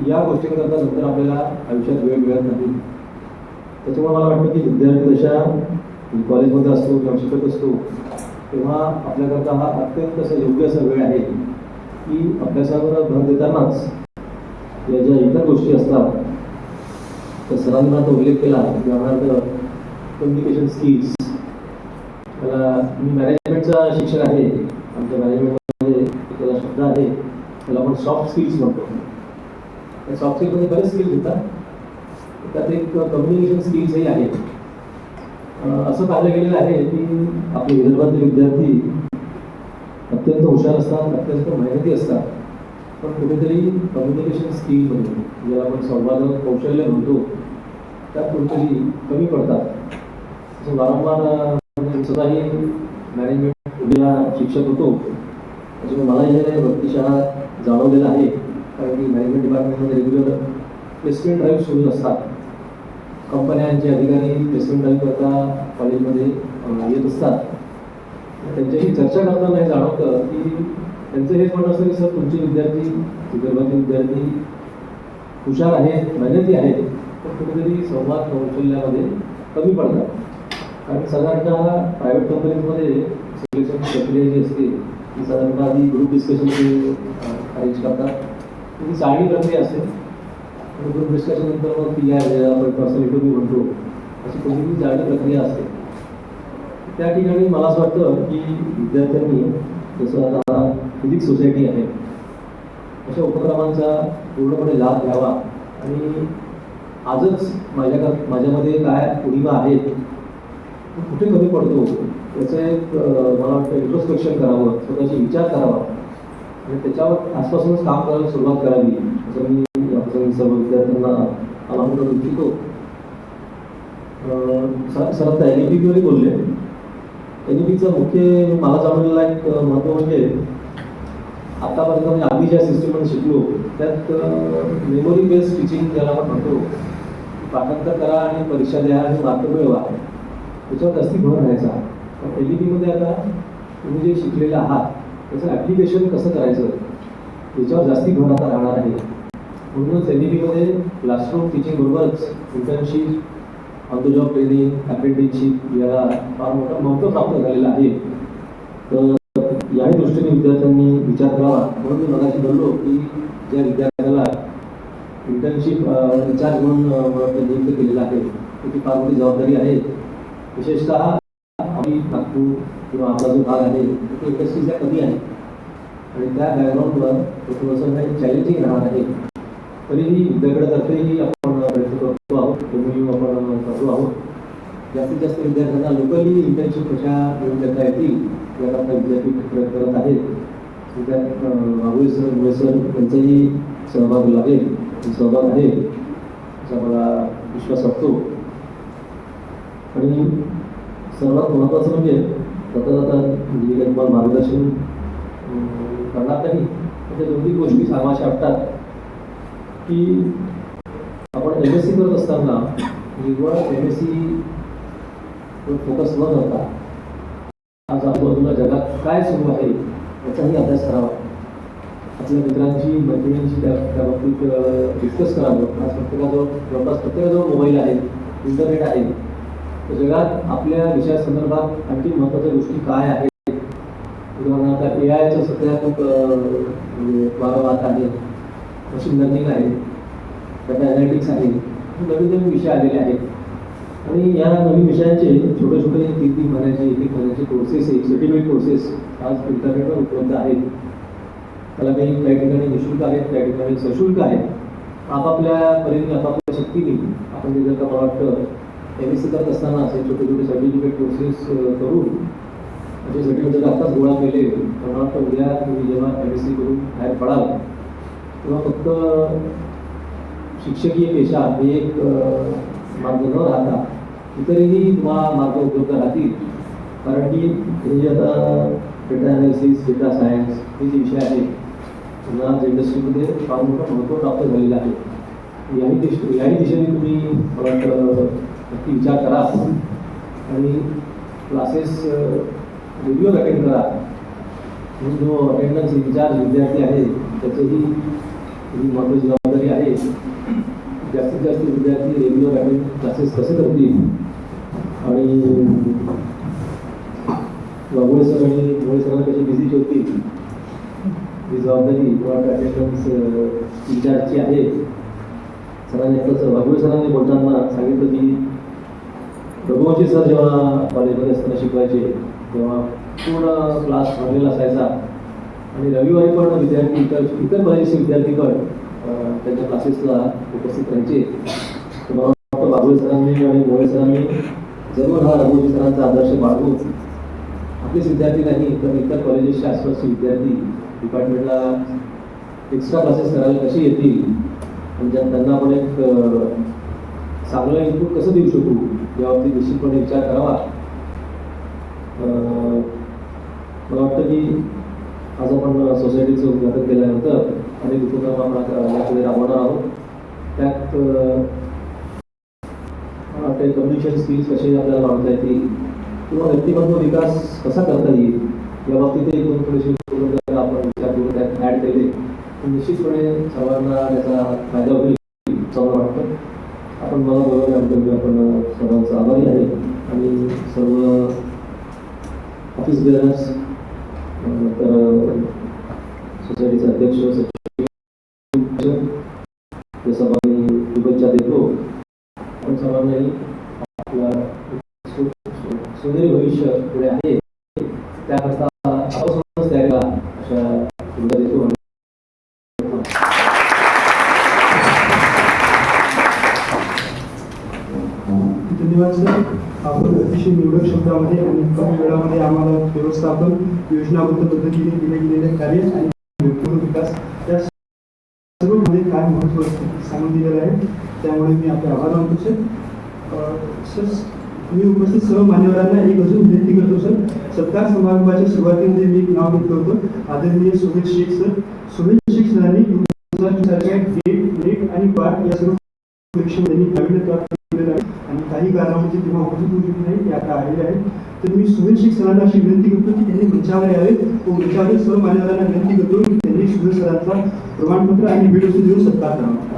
या गोष्टींकरता नंतर आपल्याला आयुष्यात वेळ मिळत नाही. त्याच्यामुळे मला वाटतं की विद्यार्थी दशा कॉलेजमध्ये असतो किंवा शिकत असतो तेव्हा आपल्याकरता हा अत्यंत असा योग्य असा वेळ आहे की अभ्यासावर भर देतानाच या ज्या इतर गोष्टी असतात तर सरांनी आता उल्लेख केला, उदाहरणार्थ कम्युनिकेशन स्किल्स. त्याला मी मॅनेजमेंटचा शिक्षक आहे, आमच्या मॅनेजमेंटमध्ये त्याला शब्द आहे, त्याला आपण सॉफ्ट स्किल्स म्हणतो. त्या सॉफ्ट स्किल्समध्ये बरेच स्किल्स येतात, त्यात एक कम्युनिकेशन स्किल्सही आहे. असं पाहिलं गेलेलं आहे की आपले विदर्भातले विद्यार्थी अत्यंत हुशार असतात, अत्यंत मेहनती असतात, पण कुठेतरी कम्युनिकेशन स्किलमध्ये, ज्याला आपण संवाद कौशल्य म्हणतो, त्यात कुठेतरी कमी पडतात. असं वारंवार स्वतःही मॅनेजमेंट उद्या शिक्षक होतो, त्याच्यामुळे मलाही हे व्यक्तिशः जाणवलेलं आहे. कारण की मॅनेजमेंट डिपार्टमेंटमध्ये रेग्युलर प्लेसमेंट ड्राईव्ह सुरू असतात. कंपन्यांचे अधिकारी प्लेसमेंट ड्राईव्ह करता कॉलेजमध्ये येत असतात. त्यांच्याशी चर्चा करताना हे जाणवतं की त्यांचं हेच म्हणणं असतं की सर तुमचे विद्यार्थी, विदर्भातील विद्यार्थी हुशार आहेत, मेहनती आहेत, पण कुठेतरी संवाद कौशल्यामध्ये कमी पडतात. कारण साधारणतः प्रायव्हेट कंपनीजमध्ये सिलेक्शन प्रक्रिया जी असते ती साधारणतः आधी ग्रुप डिस्कशन अरेंज करतात. ती चांगली प्रक्रिया असते. ग्रुप डिस्कशन नंतर मग PR आपण पर्सनल इंटरव्ह्यू म्हणतो, अशी कोणतीही जाडी प्रक्रिया असते. त्या ठिकाणी मला असं वाटतं की विद्यार्थ्यांनी जसं आता फिजिक्स सोसायटी आहे, अशा उपक्रमांचा पूर्णपणे लाभ घ्यावा आणि आजच माझ्यामध्ये काय उणिवा आहेत, कुठे कमी पडतो याचं एक मला वाटतं इंट्रोस्पेक्शन करावं, स्वतःशी विचार करावा आणि त्याच्यावर आजपासूनच काम करायला सुरुवात करावी असं मी याप्रसंगी सर्व विद्यार्थ्यांना आवाहन करू इच्छितो. सर आता NEP बोलले. NEPचं मुख्य मला जाणवलेला एक महत्त्व म्हणजे आतापर्यंत म्हणजे आम्ही ज्या सिस्टीममध्ये शिकलो त्यात मेमोरी बेस्ड टीचिंग ज्याला आपण म्हणतो, पाठांतर करा आणि परीक्षा द्या आणि मार्क मिळवा, त्याच्यावर जास्ती भर राहायचा. पण NEPमध्ये आता तुम्ही जे शिकलेले आहात त्याचं ॲप्लिकेशन कसं करायचं याच्यावर जास्ती भर आता राहणार आहे. म्हणूनच NEPमध्ये क्लासरूम टीचिंगबरोबरच internship, on the job training, apprenticeship याला फार मोठं महत्त्व प्राप्त झालेलं आहे. तर याही दृष्टीने विद्यार्थ्यांनी विचार करावा. म्हणून मी मगाशी बोललो की ज्या विद्यार्थ्याला इंटर्नशिप इन्चार्ज म्हणून नियुक्त केलेला आहे ती फार मोठी जबाबदारी आहे. विशेषतः आम्ही नागपूर किंवा आपला जो भाग आहे तो इंडस्ट्रीजला कमी आहे आणि त्या बॅकग्राऊंडवर थोडंसं काही चॅलेंजिंग राहणार आहे. तरीही विद्यापीठातर्फेही आपण प्रयत्न करतो आहोत, आपण करतो आहोत. जास्तीत जास्त विद्यार्थ्यांना लोकली इंटर्नशिप कशा मिळून देता येतील याकरता विद्यापीठ प्रयत्न करत आहेत. त्यात बाबुळे सर, मुळे सर यांचाही सहभाग लागेल, सहभाग आहे असा मला विश्वास वाटतो. आणि सर्वात महत्त्वाचं म्हणजे जाता मी काही तुम्हाला मार्गदर्शन करणार नाही, त्या दोन्ही गोष्टी सांगायच्या वाटतात की आपण MSc करत असताना निव्वळ MSc फोकस न करता आज आजूबाजूला जगात काय सुरू आहे याचाही अभ्यास करावा. आपल्या मित्रांची मैत्रिणींशी त्या बाबतीत डिस्कस करावं. आज प्रत्येकाजवळ मोबाईल आहे, इंटरनेट आहे. तर जगात आपल्या विषयासंदर्भात आणखी महत्त्वाच्या गोष्टी काय आहेत, उदाहरणार्थ AI सध्या खूप वारंवार आहे, मशीन लर्निंग आहे, डाटा ॲनालिटिक्स आहे, नवीन नवीन विषय आलेले आहेत. आणि या नवीन विषयांचे छोटे छोटे 3-3 महिन्याचे 1-1 महिन्याचे कोर्सेस, सर्टिफिकेट कोर्सेस आज इंटरनेटवर उपलब्ध आहेत. त्याला काही ठिकाणी निःशुल्क आहेत, काही ठिकाणी सशुल्क आहेत. आपापल्या परीने आपापल्या शक्तीने आपण ते जर का मला वाटतं MSc करत असताना असे छोटे छोटे सर्टिफिकेट कोर्सेस करून म्हणजे सर्टिफिकेट जर आत्ताच गोळा केले तर मला वाटतं उद्या तुम्ही जेव्हा MSc करून बाहेर पडाल तेव्हा फक्त शिक्षकीय पेशा हे एक मार्ग न राहता इतरही तुम्हाला मार्ग उपलब्ध राहतील. कारण की हे जे आता डेटा ॲनालिसिस, डेटा सायन्स हे जे विषय आहेत पुन्हा आज इंडस्ट्रीमध्ये फार मोठं महत्त्व प्राप्त झालेलं आहे. याही दिशेने तुम्ही मला वाटतं नक्की विचार करा आणि क्लासेस रेग्युलर अटेंड करा. म्हणून जो अटेंडन्स इन्चार्ज विद्यार्थी आहे त्याचंही महत्त्वाची जबाबदारी आहे. जास्तीत जास्त विद्यार्थी रेग्युलर अटेंड क्लासेस कसे करतील आणि बाबुळे सर आणि मुळे सरांना कशी बिझी ठेवतील ही जबाबदारी किंवा अटेंडन्स इन्चार्जची आहे. सरांनी आताच बाबुळे सरांनी बोलताना सांगितलं की रघुवंशी सर जेव्हा कॉलेजमध्ये असताना शिकवायचे तेव्हा पूर्ण क्लास भरलेला असायचा आणि रविवारी पण विद्यार्थी इतर कॉलेजचे विद्यार्थी पण त्यांच्या क्लासेसला उपस्थित राहायचे. तर मला वाटतं बाबुळे सरांनी आणि मोळे सरांनी जरूर हा रघुवंशी सरांचा आदर्श बाळगून आपलेच विद्यार्थी नाही तर इतर कॉलेजेसच्या आसपासचे विद्यार्थी डिपार्टमेंटला एक्स्ट्रा क्लासेस करायला कसे येतील आणि त्यांना आपण एक चांगलं इनपुट कसं देऊ शकू याबाबतीत निश्चितपणे विचार करावा. मला वाटतं की आज आपण सोसायटीचं उद्घाटन केल्यानंतर अनेक उपक्रम आपण यापुढे राबवणार आहोत. त्यात मला वाटतं कम्युनिकेशन स्किल्स कसे आपल्याला वाढवता येतील किंवा व्यक्तिमत्व विकास कसा करता येईल याबाबतीत एक थोडेसे आपण विचार करून त्यात ॲड केले तर निश्चितपणे सर्वांना त्याचा फायदा होईल असं मला वाटतं. आपण मला बोलवल्याबद्दल आपण सर्वांचा आभारी आहे आणि सर्व ऑफिस बेअरर्स तर सोसायटीचे अध्यक्ष सचिव सर्वांनी शुभेच्छा देतो. आपण सर्वांनाही आपला सोनेरी भविष्य पुढे आहे त्याकरता आपासूनच तयारी धन्यवाद सर. आपण अतिशय निवडक शब्दामध्ये आणि कमी वेळामध्ये आम्हाला व्यवस्थापन, योजनाबद्ध पद्धतीने केले गेलेले कार्य आणि व्यक्तिगत विकास या सर्वमध्ये काय महत्त्व असते सांगून दिलेलं आहे. त्यामुळे मी आपले आभार मानतो सर. सर मी उपस्थित सर्व मान्यवरांना एक अजून विनंती करतो सर. सत्कार समारंभाच्या सुरुवातीमध्ये मी एक नाव घेतलं होतं, आदरणीय सोहेल शेख सर. सोहेल शेख सरांनी सारख्या गेट आणि पार्क या सर्व परीक्षेमध्ये प्रावीण्य प्राप्त केलेलं आहे आणि काही कारणामध्ये तेव्हा उपस्थित होऊ शकत नाही, ते आता आलेले आहेत. तर मी सोहेल शेख सरांना अशी विनंती करतो की त्यांनी मंचावर यावे व मंचावर सर्व मान्यवरांना विनंती करतो की त्यांनी सोहेल सरांचा प्रमाणपत्र आणि भेट वस्तू देऊन सत्कार करावा.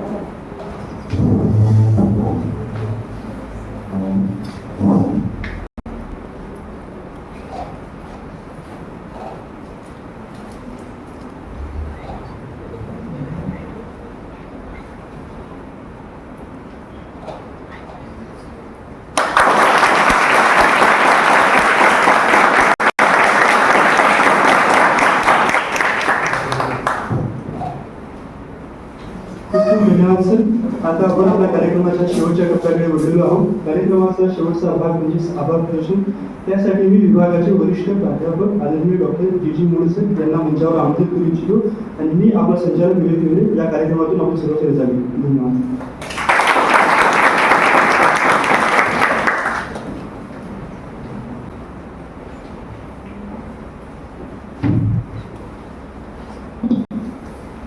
खूप धन्यवाद सर. आता आपण आपल्या कार्यक्रमाच्या शेवटच्या टप्प्याकडे वळलेलो आहोत. कार्यक्रमाचा शेवटचा भाग म्हणजे आभार प्रदर्शन. त्यासाठी मी विभागाचे वरिष्ठ प्राध्यापक आदरणीय डॉक्टर जी मोळे सर यांना मंचावर आमंत्रित करू इच्छितो आणि मी आपला संचालक विवेक विवेक या कार्यक्रमातून आपण सर्व रजा घेऊ. धन्यवाद.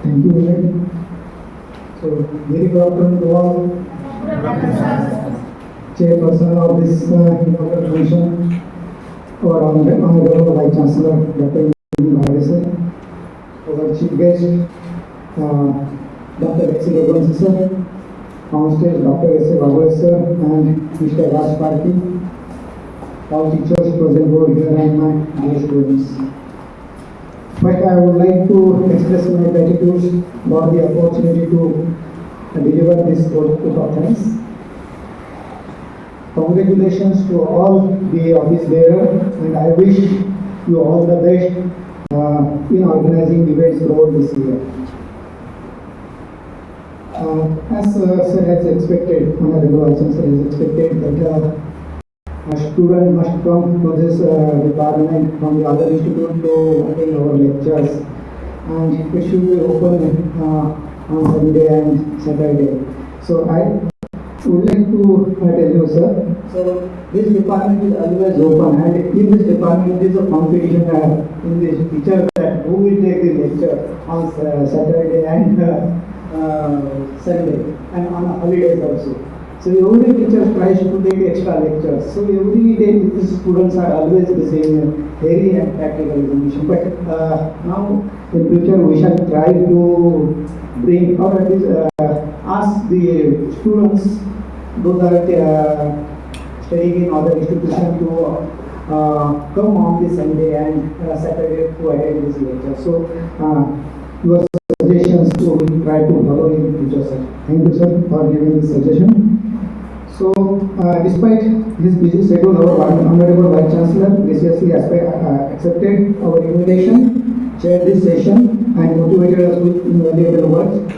Thank you, Vivek. So, very good afternoon to all. Chairperson of this inaugural function, our Honorable Vice Chancellor, Dr. Bhargava sir, our Chief Guest, Dr. S. Raghuvanshi sir, on stage Dr. S. Bhargava sir and Mr. Raj Parki, all teachers present over here and my dear students. But I would like to express my gratitude for the opportunity to deliver this vote of thanks. Congratulations to all the office bearer, and I wish you all the best in organizing events throughout this year. As sir has expected, Honorable Vice Chancellor has expected that a student must come to this department from the other institute to attend our lectures, and it should be open on Sunday and Saturday. So I would like to tell you, sir. So this department is always open, and in this department there is a competition in this teacher that who will take the lecture on Saturday and Sunday and on holidays also. So every teacher tries to take extra lectures. So every day the students are always the same theory and practical examination. But now in future we shall try to bring or at least ask the students those that studying in other institution to come on the Sunday and Saturday to attend this lecture. So your suggestions we will try to follow in future, sir. Thank you, sir, for giving this suggestion. So, despite his busy schedule, our Honorable Vice Chancellor graciously accepted our invitation, chaired this session, and motivated us with invaluable words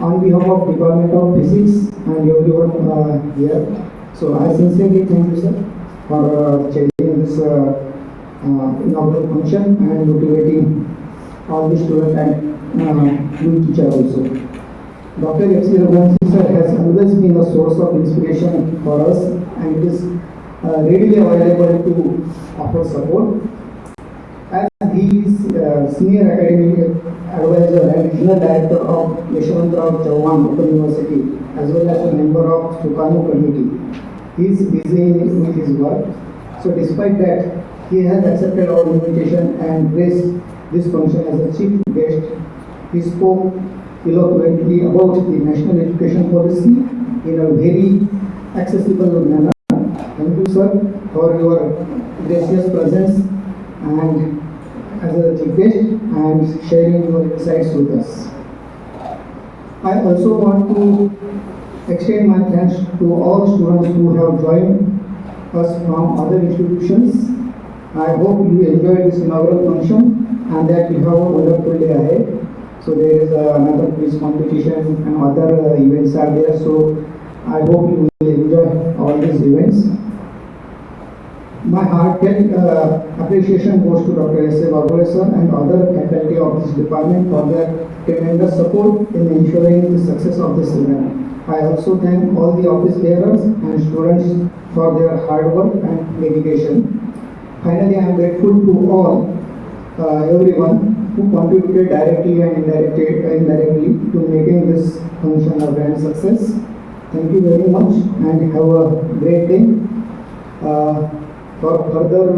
on behalf of Department of Physics and everyone here. So, I sincerely thank you, sir, for chairing this inaugural function and motivating all the students and new teacher also. Dr. S. Raghuvanshi sir has always been a source of inspiration for us, and it is readily available to offer support. As he is senior academic advisor and regional director of Yeshwantrao Chauhan Open University, as well as a member of Sukarno committee, he is busy with his work. So despite that, he has accepted our invitation and graced this function as a chief guest. He spoke eloquently about the national education policy in a very accessible manner. Thank you, sir, for your gracious presence and as a chief guest and sharing your insights with us. I also want to extend my thanks to all students who have joined us from other institutions. I hope you enjoyed this inaugural function and that you have a wonderful day ahead. So there is another quiz competition and other events are there. So I hope you will enjoy all these events. My heartfelt appreciation goes to Dr. S. A. Babure sir and other faculty of this department for their tremendous support in ensuring the success of this event. I also thank all the office bearers and students for their hard work and dedication. Finally, I am grateful to all, everyone who contributed directly and indirectly to making this function a grand success. Thank you very much and have a great day. For further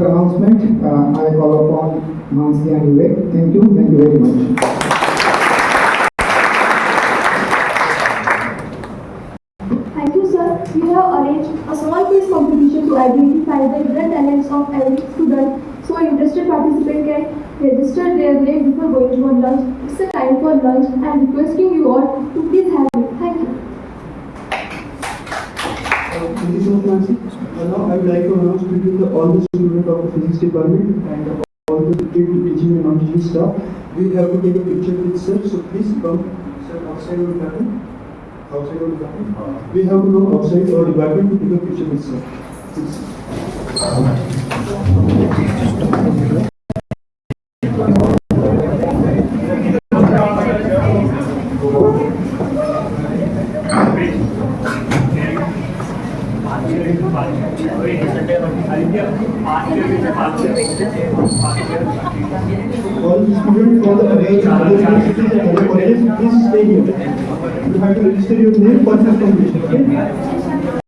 announcement, I call upon Mansi and Vivek. Thank you very much. Thank you, sir. You have arranged a small quiz competition to identify the hidden talents of every student. So interested participant can register their name before going for lunch. It's a time for lunch. I am requesting you all to please have it. Thank you. Thank you so much, Nancy. Now I would like to announce to you all the students of the physics department and all the teaching and non-teaching staff. We have to take a picture with sir, so please come, sir, outside our department. Outside our department. We have to go outside our department to take a picture with sir. Please. All the students for the arrange other universities and other colleges, please stay here. You have to register your name for this competition. Okay?